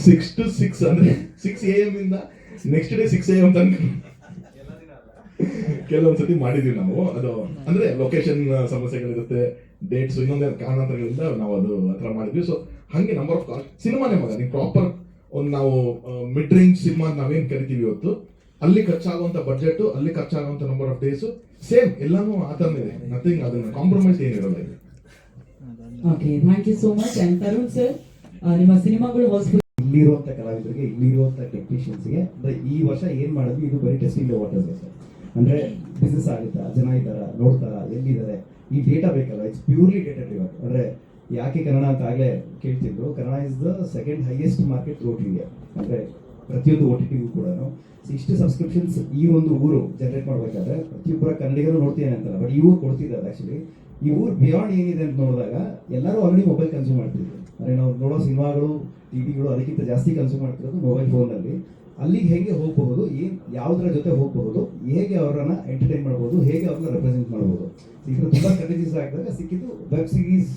6 to 6 ಅಂದ್ರೆ 6 AM ಇಂದ ನೆಕ್ಸ್ಟ್ ಡೇ 6 AM ತನಕ ಕೆಲವೊಂದ್ಸತಿ ಮಾಡಿದೀವಿ ನಾವು. ಅದು ಅಂದ್ರೆ ಲೊಕೇಶನ್ ಸಮಸ್ಯೆಗಳಿರುತ್ತೆ, ಡೇಟ್ಸ್, ಇನ್ನೊಂದೇ ಕಾರಣಾಂತರಗಳಿಂದ ನಾವು ಅದು ಹತ್ರ ಮಾಡಿದ್ವಿ. ಸೊ ಹಂಗೆ ನಂಬರ್ ಆಫ್ ಸಿನಿಮಾನೇ ಮಗ, ನೀವು ಪ್ರಾಪರ್ ಒಂದು ನಾವು ಮಿಡ್ ರೇಂಜ್ ಸಿನಿಮಾ ನಾವೇನ್ ಕರಿತೀವಿ ಇವತ್ತು, ಅಲ್ಲಿ ಖರ್ಚಾಗುವಂತ ಬಡ್ಜೆಟ್, ಅಲ್ಲಿ ಖರ್ಚಾಗುವಂತ ನಂಬರ್ ಆಫ್ ಡೇಸ್ ಸೇಮ್ ಎಲ್ಲಾನು ಆ ಥರನೇ ಇದೆ. ನಥಿಂಗ್, ಅದನ್ನ ಕಾಂಪ್ರಮೈಸ್ ಏನಿರಲ್ಲ ಇದು.
Okay, thank you so much. And Tarun sir, ನಿಮ್ಮ ಸಿನಿಮಾಗಳು ಹೊಸ
ಇಲ್ಲಿರುವಂತ ಕಲಾವಿದರಿಗೆ, ಇಲ್ಲಿರುವಂತ ಟೆಕ್ನಿಷಿಯನ್ಸ್ಗೆ ಅಂದ್ರೆ ಈ ವರ್ಷ ಏನ್ ಮಾಡಿದ್ವಿ, ಇದು ಬರೀ ಟೆಸ್ಟಿಂಗ್ ವಾಟರ್ಸ್ ಸರ್. ಅಂದ್ರೆ ಬಿಸ್ನೆಸ್ ಆಗುತ್ತಾ, ಜನ ಇದ್ದಾರ, ನೋಡ್ತಾರ, ಎಲ್ಲಿದ್ದಾರೆ, ಈ ಡೇಟಾ ಬೇಕಲ್ಲ. It's purely data driven. ಅಂದ್ರೆ ಯಾಕೆ ಕನ್ನಡ ಅಂತ ಆಗಲೇ ಕೇಳ್ತಿದ್ರು, Kannada is the second highest market throughout India. ಅಂದ್ರೆ ಪ್ರತಿಯೊಂದು OTTಗೂ ಕೂಡ ಇಷ್ಟು ಸಬ್ಸ್ಕ್ರಿಪ್ಷನ್ಸ್ ಈ ಒಂದು ಊರು ಜನರೇಟ್ ಮಾಡಬೇಕಾದ್ರೆ ಪ್ರತಿಯೊಬ್ಬರ ಕನ್ನಡಿಗರು ನೋಡ್ತೀನಿ ಅಂತಲ್ಲ, ಬಟ್ ಈ ಊರು ಕೊಡ್ತಿದ್ದಾರೆ. ಆಕ್ಚುಲಿ ಈ ಊರು ಬಿಯಾಂಡ್ ಏನಿದೆ ಅಂತ ನೋಡಿದಾಗ ಎಲ್ಲರೂ ಆಲ್ರೆಡಿ ಮೊಬೈಲ್ ಕನ್ಸ್ಯೂಮ್ ಮಾಡ್ತಿದ್ರು. ಅಂದ್ರೆ ನಾವು ನೋಡೋ ಸಿನಿಮಾಗಳು, ಟಿವಿಗಳು ಅದಕ್ಕಿಂತ ಜಾಸ್ತಿ ಕನ್ಸ್ಯೂಮ್ ಮಾಡ್ತಿರೋದು ಮೊಬೈಲ್ ಫೋನಲ್ಲಿ. ಅಲ್ಲಿಗೆ ಹೇಗೆ ಹೋಗಬಹುದು, ಯಾವುದರ ಜೊತೆ ಹೋಗಬಹುದು, ಹೇಗೆ ಅವರನ್ನ ಎಂಟರ್ಟೈನ್ ಮಾಡಬಹುದು, ಹೇಗೆ ಅವ್ರನ್ನ ರೆಪ್ರೆಸೆಂಟ್ ಮಾಡಬಹುದು. ಈಗ ತುಂಬಾ ಸ್ಟ್ರಾಟಜೀಸ್ ಆಗಿದಾಗ ಸಿಕ್ಕಿದ್ದು ವೆಬ್ ಸೀರೀಸ್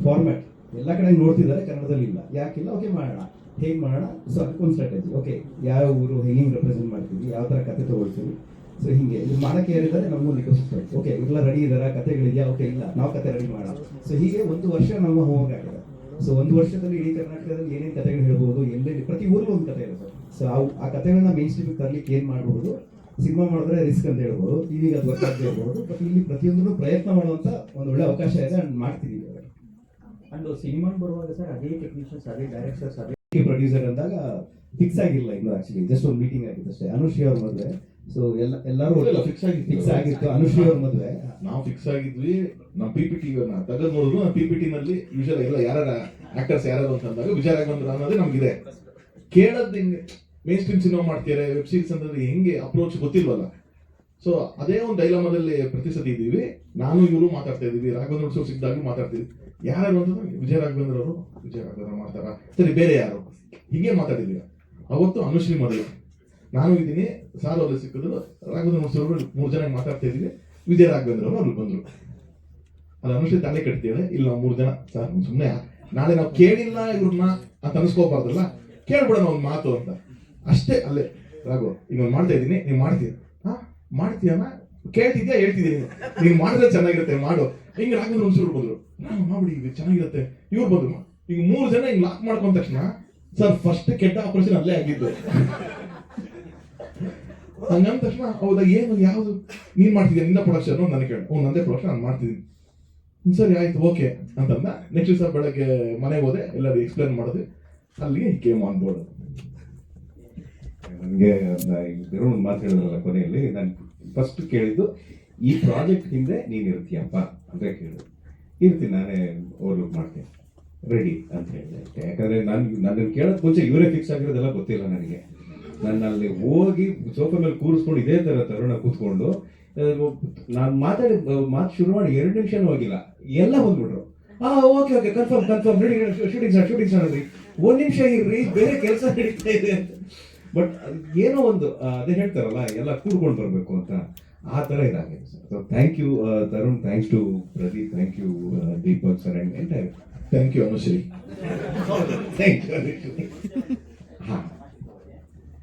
ಫಾರ್ಮ್ಯಾಟ್. ಎಲ್ಲ ಕಡೆ ನೋಡ್ತಿದ್ದಾರೆ, ಕನ್ನಡದಲ್ಲಿ ಇಲ್ಲ. ಯಾಕಿಲ್ಲ? ಓಕೆ, ಮಾಡೋಣ, ಹೇಗೆ ಮಾಡೋಣ. ಸೊ ಅದಕ್ಕೊಂದು ಸ್ಟ್ರಾಟಜಿ. ಓಕೆ, ಯಾವ ಊರು ಹೇಗೆ ರೆಪ್ರೆಸೆಂಟ್ ಮಾಡ್ತೀವಿ, ಯಾವ ಥರ ಕತೆ ತಗೊಳ್ತೀವಿ. ಸೊ ಹಿಂಗೆ ಇದು ಮಾಡಕ್ಕೆ ಏನಿದ್ದಾರೆ ನಮಗೊಂದು ಇಕೋಸಿಸ್ಟಮ್. ಓಕೆ, ಇಲ್ಲ ರೆಡಿ ಇದಾರ, ಕತೆಗಳಿದೆಯಾ? ಓಕೆ, ಇಲ್ಲ, ನಾವು ಕತೆ ರೆಡಿ ಮಾಡೋಣ. ಸೊ ಹೀಗೆ 1 ವರ್ಷ ನಮ್ಮ ಹೋಮ್ವರ್ಕ್ ಆಗಿದೆ. ಸೊ 1 ವರ್ಷದಲ್ಲಿ ಇಡೀ ಕರ್ನಾಟಕದಲ್ಲಿ ಏನೇನು ಕತೆಗಳು ಹೇಳ್ಬೋದು, ಎಲ್ಲೆಲ್ಲಿ ಪ್ರತಿ ಊರಿಗೂ ಒಂದು ಕತೆ ಇದೆ ಸರ್. ಸೊ ಆ ಕತೆಗಳನ್ನ ಮೇನ್ ಸ್ಟ್ರೀಮಿಗೆ ತರಲಿಕ್ಕೆ ಏನು ಮಾಡಬಹುದು, ಸಿನಿಮಾ ಮಾಡಿದ್ರೆ ರಿಸ್ಕ್ ಅಂತ ಹೇಳ್ಬೋದು, ಟಿವಿಗೆ ಅದು ವರ್ಕ್ ಆಗದೆ ಇರ್ಬೋದು. ಬಟ್ ಇಲ್ಲಿ ಪ್ರತಿಯೊಂದನ್ನು ಪ್ರಯತ್ನ ಮಾಡುವಂತ ಒಂದು ಒಳ್ಳೆ ಅವಕಾಶ ಇದೆ, ಅಂಡ್ ಮಾಡ್ತಿದ್ದೀವಿ.
ಅಂಡ್ ಸಿನಿಮಾ ಬರುವಾಗ ಸರ್ ಅದೇ ಟೆಕ್ನಿಷಿಯನ್ಸ್, ಅದೇ ಡೈರೆಕ್ಟರ್ಸ್, ಅದೇ
ಪ್ರೊಡ್ಯೂಸರ್ ಅಂದಾಗ ಫಿಕ್ಸ್ ಆಗಿಲ್ಲ ಇನ್ನು. ಆಕ್ಚುಲಿ ಜಸ್ಟ್ ಒಂದು ಮೀಟಿಂಗ್ ಆಗಿತ್ತು ಅಷ್ಟೇ. ಅನುಶ್ರೀ ಅವ್ರ ಮದುವೆ. ಸೊ ಎಲ್ಲರೂ ಫಿಕ್ಸ್ ಆಗಿತ್ತು. ಅನುಶ್ರೀ ಅವ್ರ ಮದುವೆ
ನಾವು ಫಿಕ್ಸ್ ಆಗಿದ್ವಿ. ನಾವು PPT ತೆಗೆದು ನೋಡಿದ್ರು, PPT ನಲ್ಲಿ ಯೂಶಲ್ ಎಲ್ಲ ಯಾರ ಆಕ್ಟರ್ಸ್ ಯಾರು ಅಂತ ಅಂದಾಗ ವಿಜಯ ರಾಘವೇಂದ್ರ ಅನ್ನೋದೇ ನಮ್ಗಿದೆ. ಕೇಳದ್ ಹಿಂಗೆ ಮೇನ್ ಸ್ಟ್ರೀಮ್ ಸಿನಿಮಾ ಮಾಡ್ತಾರೆ, ವೆಬ್ ಸೀರೀಸ್ ಅಂತಂದ್ರೆ ಹೆಂಗೆ ಅಪ್ರೋಚ್ ಗೊತ್ತಿಲ್ವಲ್ಲ. ಸೊ ಅದೇ ಒಂದು ಡೈಲಾಮದಲ್ಲಿ ಪ್ರತಿ ಸತಿ ಇದ್ದೀವಿ. ನಾನು ಇವರು ಮಾತಾಡ್ತಾ ಇದೀವಿ, ರಾಘವೇಂದ್ರ ಉತ್ಸವ ಸಿಕ್ಕಿದಾಗ ಮಾತಾಡ್ತೀವಿ. ಯಾರು ಅಂತಂದ್ರೆ ವಿಜಯ ರಾಘವೇಂದ್ರ ಅವರು, ವಿಜಯ ರಾಘವೇಂದ್ರ ಮಾಡ್ತಾರ, ಸರಿ ಬೇರೆ ಯಾರು, ಹೀಗೆ ಮಾತಾಡಿದೀವಿ. ಅವತ್ತು ಅನುಶ್ರೀ ಮದುವೆ, ನಾನು ಇದ್ದೀನಿ, ಸಾರ್ ಅವ್ರಿಗೆ ಸಿಕ್ಕಿದ್ರು, ರಾಘವೇಂದ್ರ ಉತ್ಸವ 3 ಜನ ಮಾತಾಡ್ತಾ ಇದೀವಿ. ವಿಜಯ ರಾಘವೇಂದ್ರ ಅವರು ಅಲ್ಲಿ ಬಂದ್ರು. ಅದು ಅನುಶ್ರೀ ತಲೆ ಕಟ್ತೀವಿ, ಇಲ್ಲ 3 ಜನ ಸರ್ ಸುಮ್ಮನೆ ನಾಳೆ ನಾವು ಕೇಳಿಲ್ಲ ಇವ್ರನ್ನ ಅಂತ ಅನ್ಸ್ಕೋಬಾರ್ದಲ್ಲ, ಕೇಳ್ಬಿಡೋಣ ಒಂದು ಮಾತು ಅಂತ ಅಷ್ಟೇ. ಅಲ್ಲೇ ರಾಘವ್ ಈಗ ಮಾಡ್ತಾ ಇದ್ದೀನಿ, ನೀವು ಮಾಡ್ತೀಯ? ಮಾಡ್ತೀಯಮ್ಮ, ಕೇಳ್ತಿದ್ಯಾ? ಹೇಳ್ತಿದ್ದೀನಿ, ನೀನ್ ಮಾಡಿದ್ರೆ ಚೆನ್ನಾಗಿರುತ್ತೆ, ಮಾಡು. ಹಿಂಗೆ ರಾಘವೇಂದ್ರ ಉತ್ಸವರು ಬಂದ್ರು, ನಾವು ಮಾಡ್ಬಿಡಿ ಇದು ಚೆನ್ನಾಗಿರುತ್ತೆ. ಇವ್ರು ಬಂದ್ರು, ಈಗ 3 ಜನ ಹಿಂಗ್ ಲಾಕ್ ಮಾಡ್ಕೊಂಡ ತಕ್ಷಣ ಸರ್ ಫಸ್ಟ್ ಕೆಟ್ಟ ಆಪರೇಷನ್ ಅಲ್ಲೇ ಆಗಿದ್ದು. ಹಂಗಂದ ತಕ್ಷಣ ಹೌದಾ, ಏನು ಯಾವ್ದು ನೀನ್ ಮಾಡ್ತಿದ್ಯಾ, ನಿನ್ನ ಪ್ರೊಡಕ್ಷನ್ ನನಗೆ ಕೇಳಿ, ನಂದೇ ಪ್ರೊಡಕ್ಷನ್ ನಾನು ಮಾಡ್ತಿದ್ದೀನಿ. ಸರಿ ಆಯ್ತು, ಓಕೆ ಅಂತಂದ. ನೆಕ್ಸ್ಟ್ ದಿವಸ ಬೆಳಗ್ಗೆ ಮನೆಗೆ ಹೋದೆ, ಎಲ್ಲರೂ ಎಕ್ಸ್ಪ್ಲೇನ್ ಮಾಡಿದ್ವಿ. ಅಲ್ಲಿಗೆ ಕೇಮ್ ಆನ್ ಬೋರ್ಡ್.
ನನಗೆ ಒಂದು ಮಾತು ಹೇಳಿದ್ರಲ್ಲ ಕೊನೆಯಲ್ಲಿ, ನಾನು ಫಸ್ಟ್ ಕೇಳಿದ್ದು ಈ ಪ್ರಾಜೆಕ್ಟ್ ಹಿಂದೆ ನೀನು ಇರ್ತೀಯಪ್ಪ ಅಂತ ಕೇಳಿದ್ರು. ಇರ್ತೀನಿ, ನಾನೇ ಓವರ್ಲುಕ್ ಮಾಡ್ತೀನಿ, ರೆಡಿ ಅಂತ ಹೇಳಿದೆ ಅಷ್ಟೇ. ಯಾಕಂದ್ರೆ ನನ್ನನ್ನು ಕೇಳೋದ್ ಮುಂಚೆ ಇವರೇ ಫಿಕ್ಸ್ ಆಗಿರೋದೆಲ್ಲ ಗೊತ್ತಿಲ್ಲ ನನಗೆ. ನಾನು ಅಲ್ಲಿ ಹೋಗಿ ಸೋಫಾ ಮೇಲೆ ಕೂರಿಸ್ಕೊಂಡು ಇದೇ ತರ ತರುಣ ಕೂತ್ಕೊಂಡು ನಾನು ಮಾತು ಶುರು ಮಾಡಿ 2 ನಿಮಿಷನೂ ಹೋಗಿಲ್ಲ, ಎಲ್ಲ ಬಂದ್ಬಿಟ್ರು. Okay confirm ready, shooting start ಅಂದ್ರಿ. 1 ನಿಮಿಷ ಇರ್ರಿ, ಬೇರೆ ಕೆಲಸ ನಡೀತಾ ಇದೆ ಅಂತ. ಬಟ್ ಏನೋ ಒಂದು ಅದೇ ಹೇಳ್ತಾರಲ್ಲ, ಎಲ್ಲ ಕೂಡ್ಕೊಂಡು ಬರಬೇಕು ಅಂತ, ಆ ಥರ ಇದಾಗಿದೆ ಸರ್. So thank you Tarun, thanks to Pradeep, thank you Deepak sir and entire.
Thank you Anushree.
Thank you Anushree. ಹಾಂ,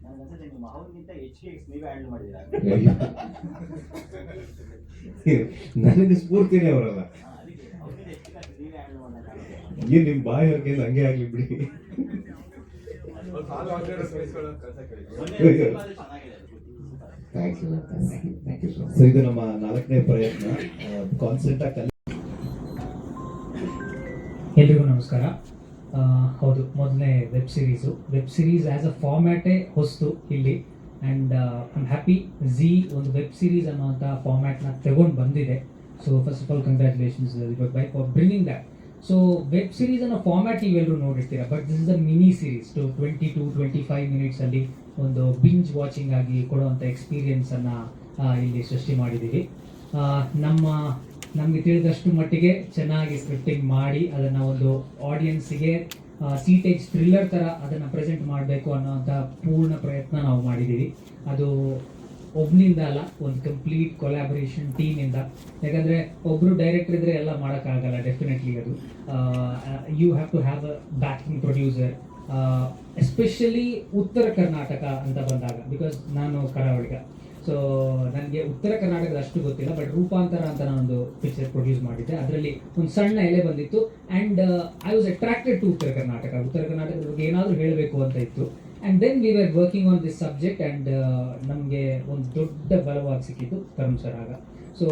ನನಗನ್ಸುತ್ತೆ ನಿಮ್ಮ ಅವ್ರಿಗಿಂತ ಹೆಚ್ಚಿಗೆ ನೀವೇ ಹ್ಯಾಂಡಲ್ ಮಾಡಿದ್ದೀರಾ.
ನನಗೆ ಸ್ಫೂರ್ತಿನೇ ಅವರಲ್ಲ.
ಅದಕ್ಕೆ ಅವ್ರಿಗಿಂತ ಹೆಚ್ಚಿಗೆ ನೀವೇ ಹ್ಯಾಂಡಲ್ ಮಾಡೋಣ.
ಏನು ನಿಮ್ಮ ಬಾಯಿ ಅವ್ರಿಗೆಲ್ಲ ಹಂಗೆ ಆಗಲಿ ಬಿಡಿ. Thank you so much.
So ಇದು ನಮ್ಮ 4ನೇ ಪ್ರಯತ್ನ, ಕಾನ್ಸೆಪ್ಟ್ ಆಗಿ.
ಎಲ್ರಿಗೂ ನಮಸ್ಕಾರ. ಹೌದು, ಮೊದಲನೇ ವೆಬ್ ಸೀರೀಸ್ ಆ್ಯಸ್ ಅ ಫಾರ್ಮ್ಯಾಟೇ ಹೊಸ್ತು ಇಲ್ಲಿ. And I am happy Zee ಒಂದು ವೆಬ್ ಸೀರೀಸ್ ಅನ್ನೋಂಥ ಫಾರ್ಮ್ಯಾಟ್ನ ತಗೊಂಡು ಬಂದಿದೆ. So first of all congratulations Deepak by for bringing that. So web series ಅನ್ನೋ ಫಾರ್ಮ್ಯಾಟ್ ನೀವೆಲ್ಲರೂ ನೋಡಿರ್ತೀರ, but this is a mini series. 20-25 ಮಿನಿಟ್ಸಲ್ಲಿ ಒಂದು ಬಿಂಜ್ ವಾಚಿಂಗ್ ಆಗಿ ಕೊಡುವಂಥ ಎಕ್ಸ್ಪೀರಿಯನ್ಸನ್ನು ಇಲ್ಲಿ ಸೃಷ್ಟಿ ಮಾಡಿದ್ದೀವಿ. ನಮಗೆ ತಿಳಿದಷ್ಟು ಮಟ್ಟಿಗೆ ಚೆನ್ನಾಗಿ ಸ್ಕ್ರಿಪ್ಟಿಂಗ್ ಮಾಡಿ ಅದನ್ನು ಒಂದು ಆಡಿಯನ್ಸಿಗೆ ಸೀಟೇಜ್ ಥ್ರಿಲ್ಲರ್ ಥರ ಅದನ್ನು ಪ್ರೆಸೆಂಟ್ ಮಾಡಬೇಕು ಅನ್ನೋಂಥ ಪೂರ್ಣ ಪ್ರಯತ್ನ ನಾವು ಮಾಡಿದ್ದೀವಿ. ಅದು ಒಬ್ಬನಿಂದ ಅಲ್ಲ, ಒಂದು ಕಂಪ್ಲೀಟ್ ಕೊಲ್ಯಾಬರೇಷನ್ ಟೀಮಿಂದ. ಯಾಕಂದರೆ ಒಬ್ಬರು ಡೈರೆಕ್ಟರ್ ಇದ್ದರೆ ಎಲ್ಲ ಮಾಡೋಕ್ಕಾಗಲ್ಲ, ಡೆಫಿನೆಟ್ಲಿ ಅದು. You have to have a backing producer, especially Uttara Karnataka ಅಂತ ಬಂದಾಗ, ಬಿಕಾಸ್ ನಾನು ಕರಾವಳಿಗ. ಸೊ ನನಗೆ ಉತ್ತರ ಕರ್ನಾಟಕದ ಅಷ್ಟು ಗೊತ್ತಿಲ್ಲ, ಬಟ್ ರೂಪಾಂತರ ಅಂತ ನಾನೊಂದು ಪಿಕ್ಚರ್ ಪ್ರೊಡ್ಯೂಸ್ ಮಾಡಿದ್ದೆ. ಅದರಲ್ಲಿ ಒಂದು ಸಣ್ಣ ಎಲೆ ಬಂದಿತ್ತು and I was attracted to ಉತ್ತರ ಕರ್ನಾಟಕದ ಬಗ್ಗೆ ಏನಾದರೂ ಹೇಳಬೇಕು ಅಂತ ಇತ್ತು. And then we were working on this subject and ನಮಗೆ ಒಂದು ದೊಡ್ಡ ಬಲವಾಗಿ ಸಿಕ್ಕಿದ್ದು ತರುಣ್ ಸರ್ ಆಗ. So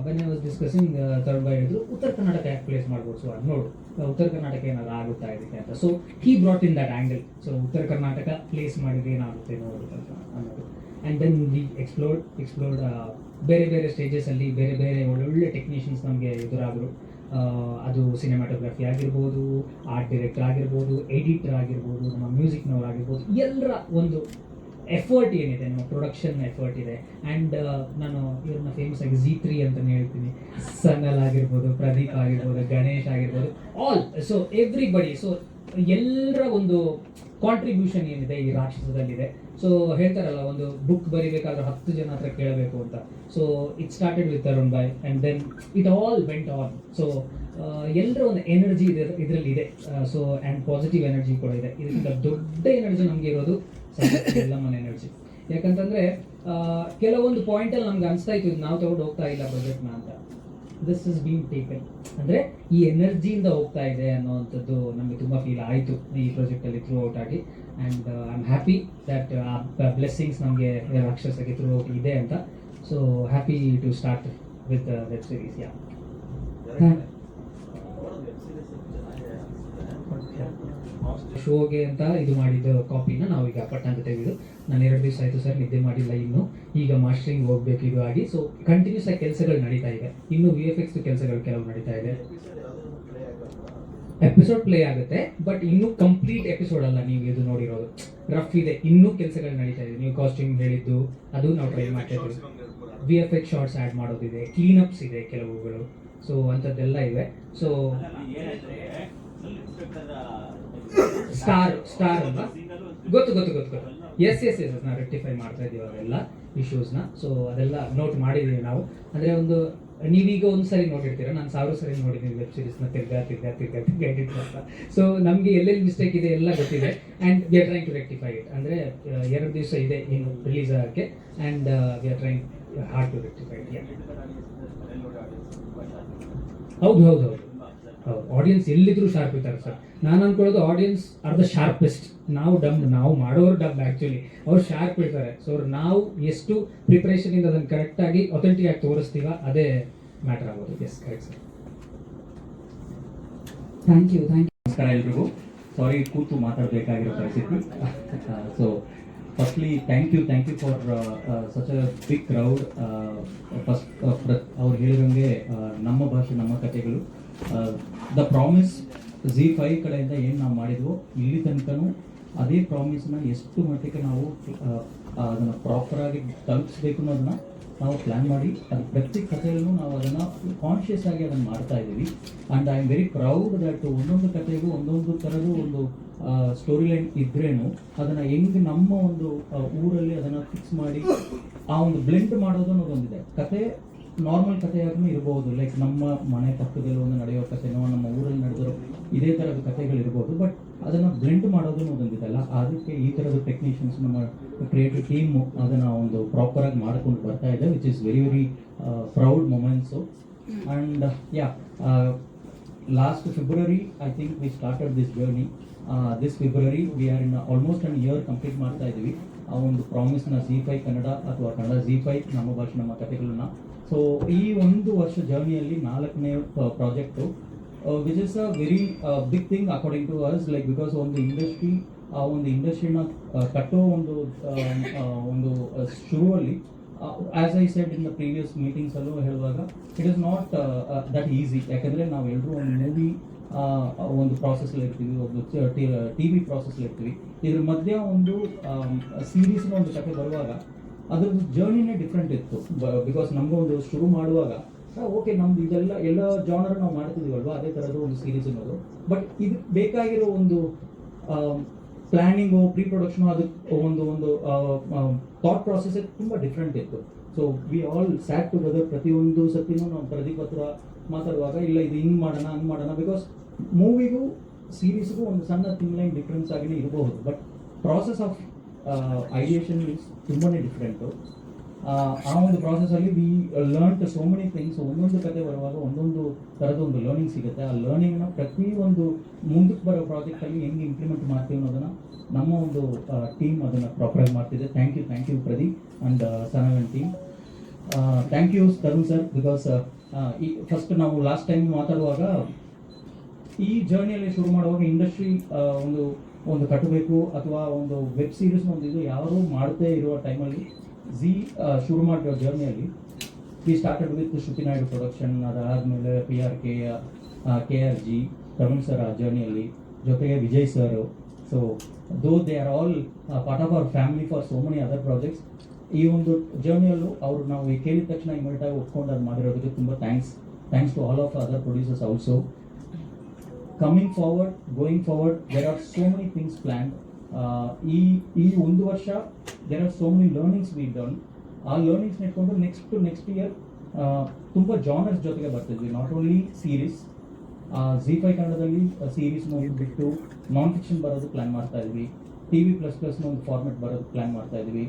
when I was discussing, Tarun ಬಾಯ್ ಹೇಳಿದ್ರು ಉತ್ತರ ಕರ್ನಾಟಕ ಯಾಕೆ ಪ್ಲೇಸ್ ಮಾಡ್ಬೋದು, ಸೊ ಅದು ನೋಡು ಉತ್ತರ ಕರ್ನಾಟಕ ಏನಾದ್ರು ಆಗುತ್ತಾ ಇದಕ್ಕೆ ಅಂತ. So he brought in that angle. So ಉತ್ತರ ಕರ್ನಾಟಕ ಪ್ಲೇಸ್ ಮಾಡಿದ್ರೆ ಏನಾಗುತ್ತೆ ನೋಡು ಅನ್ನೋದು. ಆ್ಯಂಡ್ ದೆನ್ ವಿ ಎಕ್ಸ್ಪ್ಲೋರ್ಡ್ ಬೇರೆ ಬೇರೆ ಸ್ಟೇಜಸಲ್ಲಿ ಬೇರೆ ಬೇರೆ ಒಳ್ಳೊಳ್ಳೆ ಟೆಕ್ನಿಷಿಯನ್ಸ್ ನಮಗೆ ಎದುರಾದರು. ಅದು ಸಿನಿಮಾಟೋಗ್ರಫಿ ಆಗಿರ್ಬೋದು, ಆರ್ಟ್ ಡೈರೆಕ್ಟರ್ ಆಗಿರ್ಬೋದು, ಎಡಿಟರ್ ಆಗಿರ್ಬೋದು, ನಮ್ಮ ಮ್ಯೂಸಿಕ್ನವ್ರು ಆಗಿರ್ಬೋದು, ಎಲ್ಲರ ಒಂದು ಎಫರ್ಟ್ ಏನಿದೆ, ನಮ್ಮ ಪ್ರೊಡಕ್ಷನ್ ಎಫರ್ಟ್ ಇದೆ. ಆ್ಯಂಡ್ ನಾನು ಇವ್ರನ್ನ ಫೇಮಸ್ ಆಗಿ Z3 ಅಂತಲೇ ಹೇಳ್ತೀನಿ. ಸನಲ್ ಆಗಿರ್ಬೋದು, ಪ್ರದೀಪ್ ಆಗಿರ್ಬೋದು, ಗಣೇಶ್ ಆಗಿರ್ಬೋದು, ಆಲ್. So everybody. ಸೊ ಎಲ್ಲರ ಒಂದು ಕಾಂಟ್ರಿಬ್ಯೂಷನ್ ಏನಿದೆ ಈ ರಾಕ್ಷಸದಲ್ಲಿದೆ. ಸೊ ಹೇಳ್ತಾರಲ್ಲ, ಒಂದು ಬುಕ್ ಬರಿಬೇಕಾದ್ರೆ 10 ಜನ ಹತ್ರ ಕೇಳಬೇಕು ಅಂತ. So it started with Tarun ಬಾಯ್ and then it all went on. So ಎಲ್ಲರ ಒಂದು ಎನರ್ಜಿ ಇದರಲ್ಲಿ ಇದೆ. ಸೊ ಆ್ಯಂಡ್ ಪಾಸಿಟಿವ್ ಎನರ್ಜಿ ಕೂಡ ಇದೆ. ಇದಕ್ಕಿಂತ ದೊಡ್ಡ ಎನರ್ಜಿ ನಮಗೆ ಇರೋದು ಎಲ್ಲಮ್ಮನ ಎನರ್ಜಿ. ಯಾಕಂತಂದರೆ ಕೆಲವೊಂದು ಪಾಯಿಂಟಲ್ಲಿ ನಮ್ಗೆ ಅನಿಸ್ತಾ ಇತ್ತು ನಾವು ತಗೊಂಡು ಹೋಗ್ತಾ ಇಲ್ಲ ಪ್ರಾಜೆಕ್ಟ್ನ ಅಂತ. ದಿಸ್ ಇಸ್ ಬೀನ್ ಟೇಕನ್ ಅಂದರೆ ಈ ಎನರ್ಜಿಯಿಂದ ಹೋಗ್ತಾ ಇದೆ ಅನ್ನೋವಂಥದ್ದು ನಮಗೆ ತುಂಬ ಫೀಲ್ ಆಯಿತು ಈ ಪ್ರಾಜೆಕ್ಟಲ್ಲಿ ಥ್ರೂ ಔಟ್ ಆಗಿ. And I am happy that ಆ ಬ್ಲೆಸ್ಸಿಂಗ್ಸ್ ನಮಗೆ ರಾಕ್ಷಸಗೆ ಥ್ರೂ ಔಟ್ ಇದೆ ಅಂತ. So happy to start with web series. Yeah ಶೋಗೆ ಅಂತ ಇದು ಮಾಡಿದ್ದು ಕಾಪಿನ ನಾವೀಗ ಪಟ್ಟ ಅಂತ ತೆಗೆದು, ನಾನು 2 ದಿವಸ ಆಯಿತು ಸರ್ ನಿದ್ದೆ ಮಾಡಿಲ್ಲ ಇನ್ನು. ಈಗ ಮಾಸ್ಟರಿಂಗ್ ಹೋಗ್ಬೇಕು ಇದು ಆಗಿ. ಸೊ ಕಂಟಿನ್ಯೂಸ್ ಆಗಿ ಕೆಲಸಗಳು ನಡೀತಾ ಇದೆ. ಇನ್ನು VFX ಕೆಲಸಗಳು ಕೆಲವು ನಡೀತಾ ಇದೆ. ಎಪಿಸೋಡ್ ಪ್ಲೇ ಆಗುತ್ತೆ, ಬಟ್ ಇನ್ನೂ ಕಂಪ್ಲೀಟ್ ಎಪಿಸೋಡ್ ಅಲ್ಲ. ನೀವು ಇದು ನೋಡಿರೋದು ರಫ್ ಇದೆ, ಇನ್ನೂ ಕೆಲಸಗಳು ನಡೀತಾ ಇದೆ. ನೀವು ಕಾಸ್ಟ್ಯೂಮ್ ಹೇಳಿದ್ದು ಅದು ನಾವು ಟ್ರೈ ಮಾಡ್ತಾ ಇದ್ದೀವಿ. VFX ಶಾರ್ಟ್ಸ್ ಆ್ಯಡ್ ಮಾಡೋದಿದೆ, ಕ್ಲೀನಪ್ಸ್ ಇದೆ ಕೆಲವುಗಳು. ಸೊ ಅಂಥದ್ದೆಲ್ಲ ಇವೆ. ಸೊ ಸ್ಟಾರ್ ಅಲ್ವಾ, ಗೊತ್ತು ಎಸ್ ನಾವು ರೆಕ್ಟಿಫೈ ಮಾಡ್ತಾ ಇದ್ದೀವಿ ಅವೆಲ್ಲ ಇಶ್ಯೂಸ್ನ. ಸೊ ಅದೆಲ್ಲ ನೋಟ್ ಮಾಡಿದ್ದೀವಿ ನಾವು. ಅಂದರೆ ಒಂದು ನೀವೀಗ ಒಂದು ಸರಿ ನೋಡಿರ್ತೀರ, ನಾನು 1000 ಸರಿ ನೋಡಿದ್ದೀನಿ ವೆಬ್ ಸೀರೀಸ್ನ ತಿರ್ಗಾ ಎಡಿಟ್ ಮಾಡ್ತಾ. ಸೊ ನಮಗೆ ಎಲ್ಲೆಲ್ಲಿ ಮಿಸ್ಟೇಕ್ ಇದೆ ಎಲ್ಲ ಗೊತ್ತಿದೆ. And we are trying to rectify it. ಅಂದರೆ 2 ದಿವಸ ಇದೆ ಇನ್ನು ರಿಲೀಸ್ ಆಗೋಕ್ಕೆ. And we are trying hard to rectify it. ಹೌದು. ಆಡಿಯನ್ಸ್ ಎಲ್ಲಿದ್ರು ಶಾರ್ಪ್ ಇರ್ತಾರೆ ಸರ್. ನಾನು ಅನ್ಕೊಳ್ಳೋದು ಆಡಿಯನ್ಸ್ ಆರ್ ದ ಶಾರ್ಪೆಸ್ಟ್. ನಾವು ಮಾಡೋರು ಡಬ್ ಆ್ಯಕ್ಚುಲಿ ಅವ್ರು ಶಾರ್ಪ್ ಇರ್ತಾರೆ. ಸೊ ನಾವು ಎಷ್ಟು ಪ್ರಿಪ್ರೇಷನಿಂದ ಅದನ್ನು ಕರೆಕ್ಟಾಗಿ ಅಥೆಂಟಿಕ್ ಆಗಿ ತೋರಿಸ್ತೀವ, ಅದೇ ಮ್ಯಾಟರ್ ಆಗೋದು. Yes, correct sir.
Thank you.
ನಮಸ್ಕಾರ ಎಲ್ರಿಗೂ. ಸಾರಿ ಕೂತು ಮಾತಾಡಬೇಕಾಗಿರೋ ಪರಿಸ್ಥಿತಿ. So firstly thank you for such a big crowd. First ಅವ್ರು ಹೇಳಿದಂಗೆ ನಮ್ಮ ಭಾಷೆ ನಮ್ಮ ಕಥೆಗಳು, ದ ಪ್ರಾಮಿಸ್ Z5 ಕಡೆಯಿಂದ ಏನು ನಾವು ಮಾಡಿದ್ವೋ ಇಲ್ಲಿ ತನಕನೂ ಅದೇ ಪ್ರಾಮಿಸ್ನ ಎಷ್ಟು ಮಟ್ಟಿಗೆ ನಾವು ಅದನ್ನು ಪ್ರಾಪರಾಗಿ ತಲುಪಿಸ್ಬೇಕು ಅನ್ನೋದನ್ನ ನಾವು ಪ್ಲ್ಯಾನ್ ಮಾಡಿ ಅದು ಪ್ರತಿ ಕಥೆಯಲ್ಲೂ ನಾವು ಅದನ್ನು ಕಾನ್ಷಿಯಸ್ ಆಗಿ ಅದನ್ನು ಮಾಡ್ತಾ ಇದ್ದೀವಿ. And I am very proud that ಒಂದೊಂದು ಕಥೆಗೂ ಒಂದೊಂದು ಥರದ್ದು ಒಂದು ಸ್ಟೋರಿ ಲೈನ್ ಇದ್ರೇನು ಅದನ್ನು ಹೆಂಗೆ ನಮ್ಮ ಒಂದು ಊರಲ್ಲಿ ಅದನ್ನು ಫಿಕ್ಸ್ ಮಾಡಿ ಆ ಒಂದು ಬ್ಲೆಂಡ್ ಮಾಡೋದು ಅನ್ನೋದೊಂದಿದೆ. ಕತೆ ನಾರ್ಮಲ್ ಕಥೆಯಾಗೂ ಇರ್ಬೋದು, ಲೈಕ್ ನಮ್ಮ ಮನೆ ಪಕ್ಕದಲ್ಲಿ ಒಂದು ನಡೆಯೋ ಕಥೆನೋ ನಮ್ಮ ಊರಲ್ಲಿ ನಡೆದಿರೋ ಇದೇ ಥರದ ಕಥೆಗಳಿರ್ಬೋದು. ಬಟ್ ಅದನ್ನು ಬ್ಲೆಂಡ್ ಮಾಡೋದು ಅನ್ನೋದೊಂದಿದೆಲ್ಲ, ಅದಕ್ಕೆ ಈ ಥರದ ಟೆಕ್ನಿಷಿಯನ್ಸ್ ನಮ್ಮ ಕ್ರಿಯೇಟಿವ್ ಟೀಮು ಅದನ್ನು ಒಂದು ಪ್ರಾಪರಾಗಿ ಮಾಡ್ಕೊಂಡು ಬರ್ತಾ ಇದೆ, which is very proud moments. And last February I think we started this journey. This February we are in almost an year complete ಮಾಡ್ತಾ ಇದ್ದೀವಿ ಆ ಒಂದು ಪ್ರಾಮಿಸ್ನ Z5 ಕನ್ನಡ ಅಥವಾ ಕನ್ನಡ Z5 ನಮ್ಮ ಭಾಷೆ ನಮ್ಮ ಕಥೆಗಳನ್ನ. ಸೊ ಈ 1 ವರ್ಷ ಜರ್ನಿಯಲ್ಲಿ 4ನೇ project, which is a very big thing according to us, like because ಒಂದು ಇಂಡಸ್ಟ್ರಿನ ಕಟ್ಟೋ ಒಂದು ಶುರುವಲ್ಲಿ, as I said in the previous ಮೀಟಿಂಗ್ಸಲ್ಲೂ ಹೇಳುವಾಗ, it is not that easy. ಯಾಕಂದರೆ ನಾವೆಲ್ಲರೂ ಒಂದು ಮೂವಿ ಒಂದು ಪ್ರಾಸೆಸ್ಲಿ ಇರ್ತೀವಿ, ಒಂದು TV ಪ್ರಾಸೆಸ್ಲಿ ಇರ್ತೀವಿ. ಇದ್ರ ಮಧ್ಯೆ ಒಂದು ಸೀರೀಸ್ನ ಒಂದು ಕಥೆ ಬರುವಾಗ ಅದ್ರದ್ದು ಜರ್ನಿನೇ ಡಿಫ್ರೆಂಟ್ ಇತ್ತು. ಬಿಕಾಸ್ ನಮಗೊಂದು ಶುರು ಮಾಡುವಾಗ ಓಕೆ ನಮ್ದು ಇದೆಲ್ಲ ಎಲ್ಲ ಜಾನರ್ ನಾವು ಮಾಡ್ತಿದೀವಲ್ವಾ, ಅದೇ ಥರದ ಒಂದು ಸೀರೀಸ್ ಅನ್ನೋದು. ಬಟ್ ಇದು ಬೇಕಾಗಿರೋ ಒಂದು ಪ್ಲಾನಿಂಗು, ಪ್ರೀ ಪ್ರೊಡಕ್ಷನು, ಅದು ಒಂದು ಒಂದು ಥಾಟ್ ಪ್ರಾಸೆಸ್ ತುಂಬ ಡಿಫ್ರೆಂಟ್ ಇತ್ತು. So we all sat together. ಪ್ರತಿಯೊಂದು ಸತಿನೂ ನಾವು ಪ್ರದೀಪ್ ಹತ್ರ ಮಾತಾಡುವಾಗ ಇಲ್ಲ ಇದು ಹಿಂಗೆ ಮಾಡೋಣ ಹಂಗೆ ಮಾಡೋಣ, ಬಿಕಾಸ್ ಮೂವಿಗೂ ಸೀರೀಸ್ಗೂ ಒಂದು ಸಣ್ಣ ಥಿಂಗ್ಲೈನ್ ಡಿಫ್ರೆನ್ಸ್ ಆಗಿನೇ ಇರಬಹುದು, but process of ideation is ತುಂಬಾ ಡಿಫ್ರೆಂಟು. ಆ ಒಂದು ಪ್ರಾಸೆಸಲ್ಲಿ we learn so many things. ಒಂದೊಂದು ಕತೆ ಬರುವಾಗ ಒಂದೊಂದು ಥರದ ಒಂದು ಲರ್ನಿಂಗ್ ಸಿಗುತ್ತೆ. ಆ ಲರ್ನಿಂಗ್ನ ಪ್ರತಿಯೊಂದು ಮುಂದಕ್ಕೆ ಬರೋ ಪ್ರಾಜೆಕ್ಟಲ್ಲಿ ಹೆಂಗೆ ಇಂಪ್ಲಿಮೆಂಟ್ ಮಾಡ್ತೀವಿ ಅನ್ನೋದನ್ನು ನಮ್ಮ ಒಂದು ಟೀಮ್ ಅದನ್ನು ಪ್ರಾಪರಾಗಿ ಮಾಡ್ತಿದೆ. ಥ್ಯಾಂಕ್ ಯು ಪ್ರದೀಪ್ ಆ್ಯಂಡ್ ಸನಗನ್ team. Thank you Tarun sir, because ಈ ಫಸ್ಟ್ ನಾವು ಲಾಸ್ಟ್ ಟೈಮ್ ಮಾತಾಡುವಾಗ ಈ ಜರ್ನಿಯಲ್ಲಿ ಶುರು ಮಾಡುವಾಗ ಇಂಡಸ್ಟ್ರಿ ಒಂದು ಕಟ್ಟಬೇಕು ಅಥವಾ ಒಂದು ವೆಬ್ ಸೀರೀಸ್ನ ಒಂದು ಇದು ಯಾರು ಮಾಡದೇ ಇರುವ ಟೈಮಲ್ಲಿ ಶುರು ಮಾಡಿರೋ ಜರ್ನಿಯಲ್ಲಿ we started with Shruti Naidu production. ಅದಾದಮೇಲೆ KRG ತರುಣ್ ಸರ್ ಆ ಜರ್ನಿಯಲ್ಲಿ, ಜೊತೆಗೆ Vijay sir. So though they are all part of our family for so many other projects. ಈ ಒಂದು ಜರ್ನಿಯಲ್ಲೂ ಅವರು ನಾವು ಕೇಳಿದ ತಕ್ಷಣ ಇಮಿಡಿಯೇಟಾಗಿ ಒಪ್ಕೊಂಡು ಅದು ಮಾಡಿರೋದಕ್ಕೆ ತುಂಬ thanks to all of other producers also. Coming forward, going forward, there are so many things planned. ಈ ಒಂದು ವರ್ಷ there are so many learnings we done. ಆ ಲರ್ನಿಂಗ್ಸ್ನ ಇಟ್ಕೊಂಡು ನೆಕ್ಸ್ಟ್ ಇಯರ್ ತುಂಬ ಜಾನರ್ಸ್ ಜೊತೆಗೆ ಬರ್ತಿದ್ವಿ. ನಾಟ್ ಓನ್ಲಿ ಸೀರೀಸ್, ZEE5 ಕನ್ನಡದಲ್ಲಿ ಸೀರೀಸ್ ಬಿಟ್ಟು ನಾನ್ ಫಿಕ್ಷನ್ ಬರೋದು ಪ್ಲ್ಯಾನ್ ಮಾಡ್ತಾ ಇದ್ವಿ. TV++ನ ಒಂದು ಫಾರ್ಮೆಟ್ ಬರೋದು ಪ್ಲ್ಯಾನ್ ಮಾಡ್ತಾ ಇದ್ವಿ.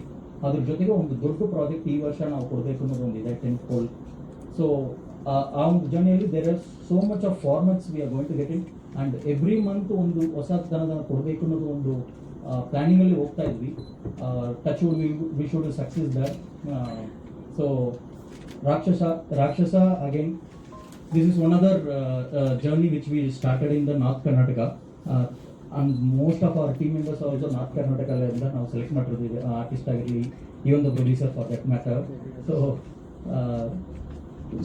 ಅದ್ರ ಜೊತೆಗೆ ಒಂದು ದೊಡ್ಡ ಪ್ರಾಜೆಕ್ಟ್ ಈ ವರ್ಷ ನಾವು ಕೊಡಬೇಕು ಅನ್ನೋದು ಒಂದಿದೆ, 10th Pole. ಸೊ ಆ ಒಂದು ಜರ್ನಿಯಲ್ಲಿ there are so much of formats we are going to get in, and every month ಒಂದು ಹೊಸತನದ ಕೊಡಬೇಕು ಅನ್ನೋದು ಒಂದು ಪ್ಲಾನಿಂಗಲ್ಲಿ ಹೋಗ್ತಾ ಇದ್ವಿ. Touch we should success there. So Rakshasa again, this is one other journey which we started in the North Karnataka, and most of our team members are also North Karnataka ಲಿಂದ ನಾವು ಸೆಲೆಕ್ಟ್ ಮಾಡಿರೋದು, ಆರ್ಟಿಸ್ಟ್ ಆಗಿರಲಿ, even the producer for that matter. So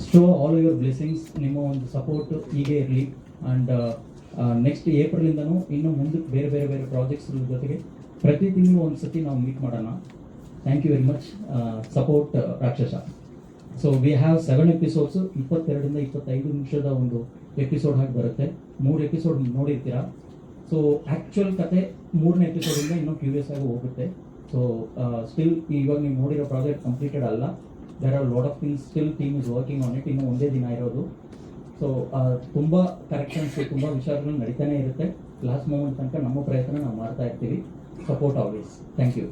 show all your blessings, ನಿಮ್ಮ ಒಂದು support ಹೀಗೆ ಇರಲಿ. And next ಏಪ್ರಿಲಿಂದನೂ ಇನ್ನು ಮುಂದಕ್ಕೆ ಬೇರೆ ಬೇರೆ ಬೇರೆ ಪ್ರಾಜೆಕ್ಟ್ಸ್ ಜೊತೆಗೆ ಪ್ರತಿ ತಿಂಗಳು ಒಂದು ಸತಿ ನಾವು ಮೀಟ್ ಮಾಡೋಣ. Thank you very much. Support Rakshasa. So we have 7 episodes, 22ರಿಂದ 25 ನಿಮಿಷದ ಒಂದು ಎಪಿಸೋಡ್ ಹಾಗೆ ಬರುತ್ತೆ. 3 ಎಪಿಸೋಡ್ ನೋಡಿರ್ತೀರಾ. ಸೊ ಆ್ಯಕ್ಚುಯಲ್ ಕತೆ 3ನೇ ಎಪಿಸೋಡಿಂದ ಇನ್ನೂ ಕ್ಯೂರಿಯಸ್ ಆಗಿ ಹೋಗುತ್ತೆ. ಸೊ ಸ್ಟಿಲ್ ಇವಾಗ ನೀವು ನೋಡಿರೋ ಪ್ರಾಜೆಕ್ಟ್ ಕಂಪ್ಲೀಟೆಡ್ ಅಲ್ಲ. There are lot of things, still team is working on it. ಇನ್ನೂ ಒಂದೇ ದಿನ ಇರೋದು. ಸೊ ತುಂಬ ಕರೆಕ್ಷನ್ಸ್, ತುಂಬ ವಿಚಾರಗಳು ನಡೀತಾನೆ ಇರುತ್ತೆ. ಲಾಸ್ಟ್ ಮೂಮೆಂಟ್ ತನಕ ನಮ್ಮ ಪ್ರಯತ್ನ ನಾವು ಮಾಡ್ತಾ ಇರ್ತೀವಿ. Support always. Thank you.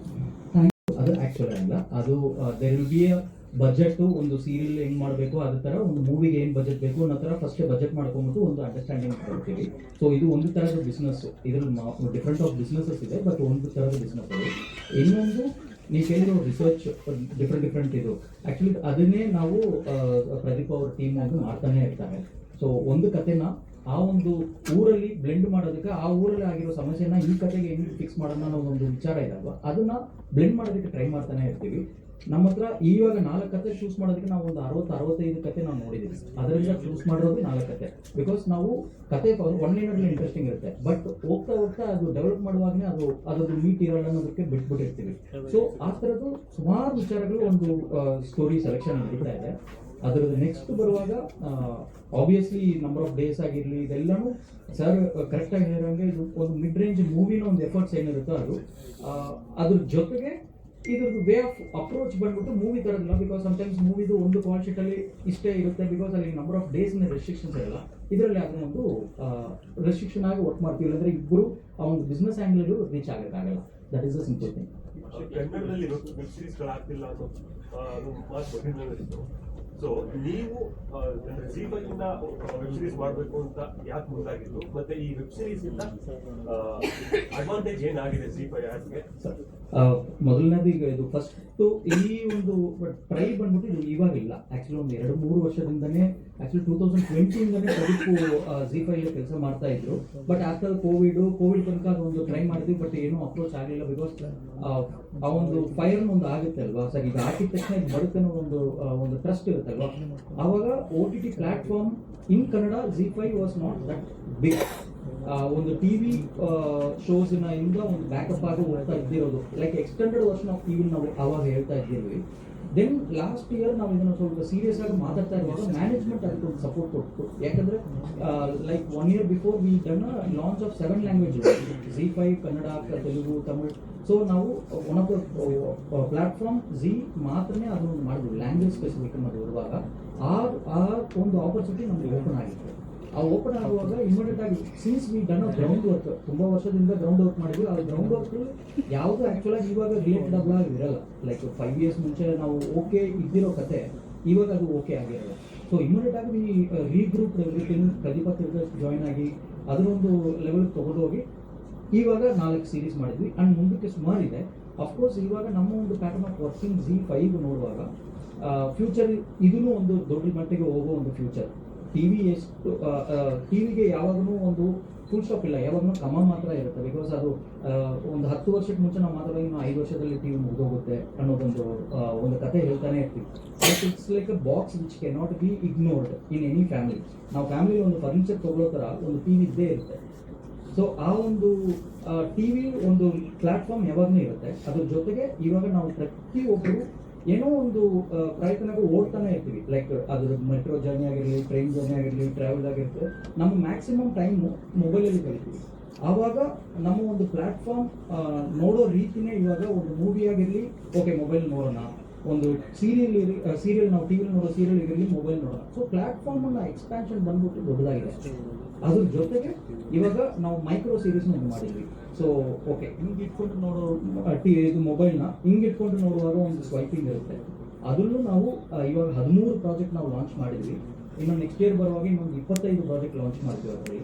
ಅದು ಆ್ಯಕ್ಚುಯಲ್ ಅಲ್ಲ, ಅದು there will be a budget. ಒಂದು ಸೀರಿಯಲ್ ಹೆಂಗೆ ಮಾಡಬೇಕು ಅದೇ ಥರ ಒಂದು ಮೂವಿಗೆ ಏನು ಬಜೆಟ್ ಬೇಕು ಅನ್ನೋ ಥರ ಫಸ್ಟೇ ಬಜೆಟ್ ಮಾಡ್ಕೊಂಬಿಟ್ಟು ಒಂದು ಅಂಡರ್ಸ್ಟ್ಯಾಂಡಿಂಗ್ ಮಾಡ್ತೀವಿ. ಸೊ ಇದು ಒಂದು ಥರದ ಬಿಸ್ನೆಸ್. ಇದರಲ್ಲಿ ಡಿಫ್ರೆಂಟ್ ಆಫ್ ಬಿಸ್ನೆಸಸ್ ಇದೆ, ಬಟ್ ಒಂದು ಥರದ ಬಿಸ್ನೆಸ್ ಅದು. ಇನ್ನೊಂದು ನೀವು ಕೇಳಿರೋ ರಿಸರ್ಚ್ ಡಿಫ್ರೆಂಟ್ ಇದು. ಆ್ಯಕ್ಚುಲಿ ಅದನ್ನೇ ನಾವು ಪ್ರದೀಪ್ ಅವ್ರ ಟೀಮ್ ಮಾಡ್ತಾನೆ ಇರ್ತಾರೆ. ಸೊ ಒಂದು ಕತೆನ ಆ ಒಂದು ಊರಲ್ಲಿ ಬ್ಲೆಂಡ್ ಮಾಡೋದಕ್ಕೆ, ಆ ಊರಲ್ಲಿ ಆಗಿರೋ ಸಮಸ್ಯೆನ ಈ ಕತೆಗೆ ಹೆಂಗೆ ಫಿಕ್ಸ್ ಮಾಡೋಣ ಅನ್ನೋ ಒಂದು ವಿಚಾರ ಇದಲ್ವಾ, ಅದನ್ನ ಬ್ಲೆಂಡ್ ಮಾಡೋದಕ್ಕೆ ಟ್ರೈ ಮಾಡ್ತಾನೆ ಇರ್ತೀವಿ. ನಮ್ಮ ಹತ್ರ ಇವಾಗ 4 ಕತೆ ಚೂಸ್ ಮಾಡೋದಕ್ಕೆ ನಾವು ಒಂದು 60-65 ಕತೆ ನಾವು ನೋಡಿದ್ದೀವಿ. ಅದರಿಂದ ಚೂಸ್ ಮಾಡಿರೋದು 4 ಕತೆ. ಬಿಕಾಸ್ ನಾವು ಕತೆ ಒನ್ ಲೈನಲ್ಲಿ ಇಂಟ್ರೆಸ್ಟಿಂಗ್ ಇರುತ್ತೆ, ಬಟ್ ಹೋಗ್ತಾ ಅದು ಡೆವಲಪ್ ಮಾಡುವಾಗನೇ ಅದರದ್ದು ಮೀಟ್ ಇರೋಲ್ಲ ಅನ್ನೋದಕ್ಕೆ ಬಿಟ್ಬಿಟ್ಟಿರ್ತೀವಿ. ಸೊ ಆ ಥರದ್ದು ಸುಮಾರು ವಿಚಾರಗಳು ಒಂದು ಸ್ಟೋರಿ ಸೆಲೆಕ್ಷನ್ ನಡೀತಾ ಇದೆ. ಅದರದ್ದು ನೆಕ್ಸ್ಟ್ ಬರುವಾಗ ಆಬ್ವಿಯಸ್ಲಿ ನಂಬರ್ ಆಫ್ ಡೇಸ್ ಆಗಿರಲಿ, ಇದೆಲ್ಲನೂ ಸರ್ ಕರೆಕ್ಟಾಗಿ ಹೇಳಿರೋಂಗೆ ಇದು ಒಂದು ಮಿಡ್ ರೇಂಜ್ ಮೂವಿನ ಒಂದು ಎಫರ್ಟ್ಸ್ ಏನಿರುತ್ತೋ ಅದು. ಅದ್ರ ಜೊತೆಗೆ ಇದ್ರದ್ದು ವೇ ಆಫ್ ಅಪ್ರೋಚ್ ಬಂದ್ಬಿಟ್ಟು ಮೂವಿ ಥರದಿಲ್ಲ. ಬಿಕಾಸ್ ಸಮ್ಟೈಮ್ಸ್ ಮೂವಿದು ಒಂದು ಕಾಲ್ ಶೀಟಲ್ಲಿ ಇಷ್ಟೇ ಇರುತ್ತೆ, ಬಿಕಾಸ್ ಅಲ್ಲಿ ನಂಬರ್ ಆಫ್ ಡೇಸ್ ರೆಸ್ಟ್ರಿಕ್ಷನ್ಸ್ ಇರಲ್ಲ. ಇದರಲ್ಲಿ ಅದನ್ನ ಒಂದು ರೆಸ್ಟ್ರಿಕ್ಷನ್ ಆಗಿ ವರ್ಕ್ ಮಾಡ್ತೀವಿ ಅಂದರೆ ಇಬ್ಬರು ಆ ಒಂದು ಬಿಸ್ನೆಸ್ ಆ್ಯಂಗಲ್ ರೀಚ್ ಆಗೋಕ್ಕಾಗಲ್ಲ. That is the simple thing.
ಕನ್ನಡದಲ್ಲಿ ವೆಬ್ ಸೀರೀಸ್ಗಳಾಗ್ತಿಲ್ಲ ಅನ್ನೋ ಮಾತು ಬಂದಿದ್ದು. ಸೊ ನೀವು ZEE5 ಇಂದ ವೆಬ್ ಸೀರೀಸ್ ಮಾಡಬೇಕು ಅಂತ ಯಾಕೆ ಮುಂದಾಗಿದ್ದು, ಮತ್ತೆ ಈ ವೆಬ್ ಸೀರೀಸ್ ಇಂದ ಅಡ್ವಾಂಟೇಜ್ ಏನಾಗಿದೆ ZEE5 ಆ್ಯಪ್ಗೆ?
ಮೊದಲನೇದು ಈಗ ಇದು ಫಸ್ಟು ಈ ಒಂದು ಟ್ರೈ ಬಂದ್ಬಿಟ್ಟು ಇದು ಇವಾಗಿಲ್ಲ. ಆ್ಯಕ್ಚುಲಿ ಒಂದು 2-3 ವರ್ಷದಿಂದನೇ, ಆ್ಯಕ್ಚುಲಿ 2020ಇಂದನೇ ಪ್ರದೀಪ್ ZEE5 ಕೆಲಸ ಮಾಡ್ತಾ ಇದ್ರು. ಬಟ್ ಆಫ್ಟರ್ ಕೋವಿಡ್ ತನಕ ಅದೊಂದು ಟ್ರೈ ಮಾಡಿದ್ವಿ, ಬಟ್ ಏನೂ ಅಪ್ರೋಚ್ ಆಗಲಿಲ್ಲ. ಬಿಕಾಸ್ ಆ ಒಂದು ಫೈರ್ ಒಂದು ಆಗುತ್ತೆ ಅಲ್ವಾ ಸರ್, ಈಗ ಹಾಕಿದ ತಕ್ಷಣ ಇದು ಬರುತ್ತೆ ಅನ್ನೋ ಒಂದು ಟ್ರಸ್ಟ್ ಇರುತ್ತಲ್ವಾ. ಆವಾಗ OTT platform in Kannada ZEE5 was not that big. ಒಂದು ಟಿವಿ ಶೋಸ್ನ ಇಂದ ಒಂದು ಬ್ಯಾಕಪ್ ಆಗಿ ಹೋಗ್ತಾ ಇದ್ದಿರೋದು, like extended version of TV ನಾವು ಆವಾಗ ಹೇಳ್ತಾ ಇದ್ದೀವಿ. ದೆನ್ ಲಾಸ್ಟ್ ಇಯರ್ ನಾವು ಇದನ್ನು ಸ್ವಲ್ಪ ಸೀರಿಯಸ್ ಆಗಿ ಮಾತಾಡ್ತಾ ಇರುವಾಗ ಮ್ಯಾನೇಜ್ಮೆಂಟ್ ಅದಕ್ಕೆ ಒಂದು ಸಪೋರ್ಟ್ ಕೊಟ್ಟು, ಯಾಕಂದರೆ like 1 year before we done launch of 7 languages, Z5 Kannada, Telugu, Tamil. So ನಾವು one of the platform Zee ಮಾತ್ರನೇ ಅದನ್ನು ಮಾಡಿದ್ವಿ, ಲ್ಯಾಂಗ್ವೇಜ್ ಸ್ಪೆಸಿಫಿಕ್ ಅನ್ನೋದು ಇರುವಾಗ ಆ ಒಂದು ಆಪರ್ಚುನಿಟಿ ನಮಗೆ ಓಪನ್ ಆಗಿತ್ತು. ಆ ಓಪನ್ ಆಗುವಾಗ ಇಮಿಡಿಯೇಟ್ ಆಗಿ since we done ground work, ತುಂಬ ವರ್ಷದಿಂದ ಗ್ರೌಂಡ್ ವರ್ಕ್ ಮಾಡಿದ್ವಿ. ಆ ಗ್ರೌಂಡ್ ವರ್ಕ್ ಯಾವುದು ಆ್ಯಕ್ಚುಲಾಗಿ ಇವಾಗ ರಿಲೇಟೆಡ್ ಆಗಿ ಇರಲ್ಲ. ಲೈಕ್ 5 years ಮುಂಚೆ ನಾವು ಓಕೆ ಇದ್ದಿರೋ ಕತೆ ಇವಾಗ ಅದು ಓಕೆ ಆಗಿರಲ್ಲ. ಸೊ ಇಮಿಡಿಯೇಟ್ ಆಗಿ ರೀಗ್ರೂಪ್ ಎವ್ರಿಥಿಂಗ್, ಪ್ರದೀಪ ಜಾಯ್ನ್ ಆಗಿ ಅದನ್ನೊಂದು ಲೆವೆಲ್ಗೆ ತೊಗೊಂಡೋಗಿ ಇವಾಗ 4 series ಮಾಡಿದ್ವಿ. ಆ್ಯಂಡ್ ಮುಂದಕ್ಕೆ ಸುಮಾರಿದೆ. ಅಫ್ಕೋರ್ಸ್ ಇವಾಗ ನಮ್ಮ ಒಂದು ಪ್ಯಾಟರ್ನ್ ಆಫ್ ವರ್ಕಿಂಗ್ Z5 ನೋಡುವಾಗ ಫ್ಯೂಚರ್ ಇದೂ ಒಂದು ದೊಡ್ಡ ಮಟ್ಟಿಗೆ ಹೋಗೋ ಒಂದು ಫ್ಯೂಚರ್. ಟಿವಿ ಎಷ್ಟು ಟಿವಿಗೆ ಯಾವಾಗಲೂ ಒಂದು ಫುಲ್ ಸ್ಟಾಪ್ ಇಲ್ಲ, ಯಾವಾಗಲೂ ಕ್ರಮ ಮಾತ್ರ ಇರುತ್ತೆ. ಬಿಕಾಸ್ ಅದು ಒಂದು 10 ವರ್ಷಕ್ಕೆ ಮುಂಚೆ ನಾವು ಮಾತಾಡೋ ಇನ್ನು 5 ವರ್ಷದಲ್ಲಿ ಟಿವಿ ಮುಗಿದೋಗುತ್ತೆ ಅನ್ನೋದೊಂದು ಒಂದು ಕತೆ ಹೇಳ್ತಾನೆ ಇರ್ತೀವಿ. But it's like a box which can not be ignored in any family. ನಾವು ಫ್ಯಾಮಿಲಿ ಒಂದು ಫರ್ನಿಚರ್ ತೊಗೊಳ್ಳೋ ಥರ ಒಂದು ಟಿವಿ ಇದ್ದೇ ಇರುತ್ತೆ. ಸೊ ಆ ಒಂದು ಟಿವಿ ಒಂದು ಪ್ಲಾಟ್ಫಾರ್ಮ್ ಯಾವಾಗಲೂ ಇರುತ್ತೆ. ಅದ್ರ ಜೊತೆಗೆ ಇವಾಗ ನಾವು ಪ್ರತಿಯೊಬ್ಬರು ಏನೋ ಒಂದು ಪ್ರಯತ್ನಗಳು ಓಡ್ತಾನೆ ಇರ್ತೀವಿ. ಲೈಕ್ ಅದ್ರ ಮೆಟ್ರೋ ಜರ್ನಿ ಆಗಿರಲಿ, ಟ್ರೈನ್ ಜರ್ನಿ ಆಗಿರಲಿ, ಟ್ರಾವೆಲ್ ಆಗಿರುತ್ತೆ, ನಮ್ಮ ಮ್ಯಾಕ್ಸಿಮಮ್ ಟೈಮು ಮೊಬೈಲಲ್ಲಿ ಕಳಿತೀವಿ. ಆವಾಗ ನಮ್ಮ ಒಂದು ಪ್ಲ್ಯಾಟ್ಫಾರ್ಮ್ ನೋಡೋ ರೀತಿನೇ ಇವಾಗ ಒಂದು ಮೂವಿ ಆಗಿರಲಿ, ಓಕೆ ಮೊಬೈಲ್ ನೋಡೋಣ, ಒಂದು ಸೀರಿಯಲ್ ನಾವು ಟಿವಿಲಿ ನೋಡೋ ಸೀರಿಯಲ್ ಇರಲಿ, ಮೊಬೈಲ್ ನೋಡೋಣ. ಸೊ ಪ್ಲ್ಯಾಟ್ಫಾರ್ಮನ್ನು ಎಕ್ಸ್ಪ್ಯಾನ್ಷನ್ ಬಂದ್ಬಿಟ್ಟು ದೊಡ್ಡದಾಗಿದೆ. ಅದ್ರ ಜೊತೆಗೆ ಇವಾಗ ನಾವು ಮೈಕ್ರೋ ಸೀರೀಸ್ನ ಒಂದು ಮಾಡಿದ್ವಿ. ಸೊ ಓಕೆ, ಹಿಂಗೆ ಇಟ್ಕೊಂಡು ನೋಡೋ ಇದು ಮೊಬೈಲ್ನ ಹಿಂಗೆ ಇಟ್ಕೊಂಡು ನೋಡುವಾಗ ಒಂದು ಸ್ವೈಪಿಂಗ್ ಇರುತ್ತೆ. ಅದನ್ನು ನಾವು ಇವಾಗ 13 ಪ್ರಾಜೆಕ್ಟ್ ನಾವು ಲಾಂಚ್ ಮಾಡಿದ್ವಿ. ಇನ್ನು ನೆಕ್ಸ್ಟ್ ಇಯರ್ ಬರುವಾಗ ಇನ್ನೊಂದು 25 ಪ್ರಾಜೆಕ್ಟ್ ಲಾಂಚ್ ಮಾಡ್ತೀವಿ. ಅದರಲ್ಲಿ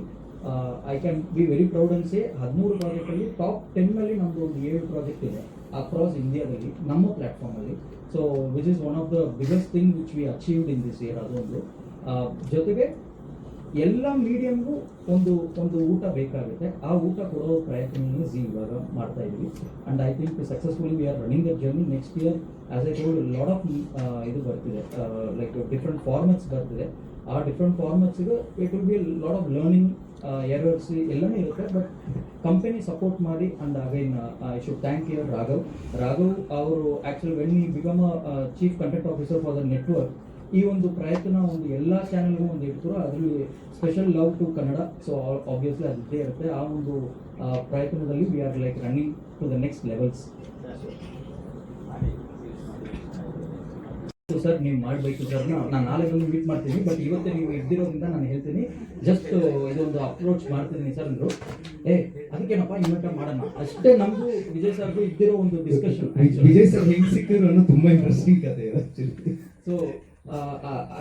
I can be very proud an say 13 ಪ್ರಾಜೆಕ್ಟಲ್ಲಿ ಟಾಪ್ 10ನಲ್ಲಿ ನಮ್ಮದು ಒಂದು 7 ಪ್ರಾಜೆಕ್ಟ್ ಇದೆ ಅಕ್ರಾಸ್ ಇಂಡಿಯಾದಲ್ಲಿ ನಮ್ಮ ಪ್ಲ್ಯಾಟ್ಫಾರ್ಮಲ್ಲಿ. So which is one of the biggest thing which we achieved in this year. ಅದೊಂದು ಜೊತೆಗೆ ಎಲ್ಲ ಮೀಡಿಯಮ್ಗೂ ಒಂದು ಊಟ ಬೇಕಾಗುತ್ತೆ. ಆ ಊಟ ಕೊಡೋ ಪ್ರಯತ್ನ ಝೀ ಇವಾಗ ಮಾಡ್ತಾ ಇದ್ದೀವಿ. And I think successfully we are running the journey. Next year as I told lot of ಇದು ಬರ್ತಿದೆ, ಲೈಕ್ ಡಿಫ್ರೆಂಟ್ ಫಾರ್ಮೆಟ್ಸ್ ಬರ್ತಿದೆ. ಆ ಡಿಫ್ರೆಂಟ್ ಫಾರ್ಮೆಟ್ಸ್ಗೆ it will be lot of learning, errors ಎಲ್ಲನೂ ಇರುತ್ತೆ. ಬಟ್ ಕಂಪನಿ ಸಪೋರ್ಟ್ ಮಾಡಿ. And again I should thank your Raghav ಅವರು actually when he become chief content officer for the network, ಈ ಒಂದು ಪ್ರಯತ್ನ ಒಂದು ಎಲ್ಲ ಚಾನೆಲ್ಗೂ ಒಂದು ಇಡ್ತಾರೆ. ಅದರಲ್ಲಿ special love to Kannada. So obviously ಅದು ಇದ್ದೇ ಇರುತ್ತೆ. ಆ ಒಂದು ಪ್ರಯತ್ನದಲ್ಲಿ we are like running to the next levels. Sir ನೀವು ಮಾಡಬೇಕು ಸರ್, ನಾನು ನಾಳೆ ಬಂದು ಮೀಟ್ ಮಾಡ್ತೀನಿ. ಬಟ್ ಇವತ್ತೇ ನೀವು ಇದ್ದಿರೋದ್ರಿಂದ ನಾನು ಹೇಳ್ತೀನಿ, ಜಸ್ಟ್ ಇದೊಂದು ಅಪ್ರೋಚ್ ಮಾಡ್ತಿದ್ದೀನಿ ಸರ್ ಅಂದರು. ಅದಕ್ಕೇನಪ್ಪ ಇನ್ವೆಂಟ್ ಮಾಡೋಣ ಅಷ್ಟೇ. ನಮಗೂ ವಿಜಯ್ ಸರ್ಗೂ ಇದ್ದಿರೋ ಒಂದು ಡಿಸ್ಕಷನ್.
ವಿಜಯ್ ಸರ್ ಹೆಂಗ್ ಸಿಕ್ಕಿದ್ರು ಅನ್ನೋ ತುಂಬಾ ಇಂಟ್ರೆಸ್ಟಿಂಗ್ ಕತೆ ಇದೆ actually.
So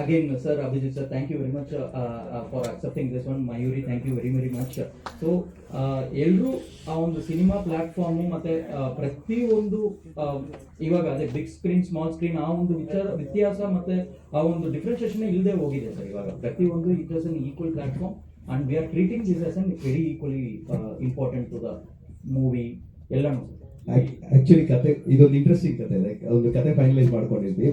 again sir, Abhijit sir, thank you very much for accepting this one. Mayuri, thank you very much. So ಎಲ್ಲರೂ ಆ ಒಂದು ಸಿನಿಮಾ ಪ್ಲಾಟ್ಫಾರ್ಮು ಮತ್ತು ಪ್ರತಿಯೊಂದು ಇವಾಗ ಅದೇ ಬಿಗ್ ಸ್ಕ್ರೀನ್, ಸ್ಮಾಲ್ ಸ್ಕ್ರೀನ್, ಆ ಒಂದು ವ್ಯತ್ಯಾಸ ಮತ್ತು ಆ ಒಂದು ಡಿಫ್ರೆನ್ಸಿಯೇಷನ್ ಇಲ್ಲದೆ ಹೋಗಿದೆ ಸರ್. ಇವಾಗ ಪ್ರತಿಯೊಂದು it is an equal platform and we are treating this as an very equally important to the movie ಎಲ್ಲನೂ.
ಆಕ್ಚುಲಿ ಕತೆ ಇದೊಂದು ಇಂಟ್ರೆಸ್ಟಿಂಗ್ ಕತೆ. ಲೈಕ್ ಒಂದು ಕತೆ ಫೈನಲೈಸ್ ಮಾಡ್ಕೊಂಡಿದ್ವಿ.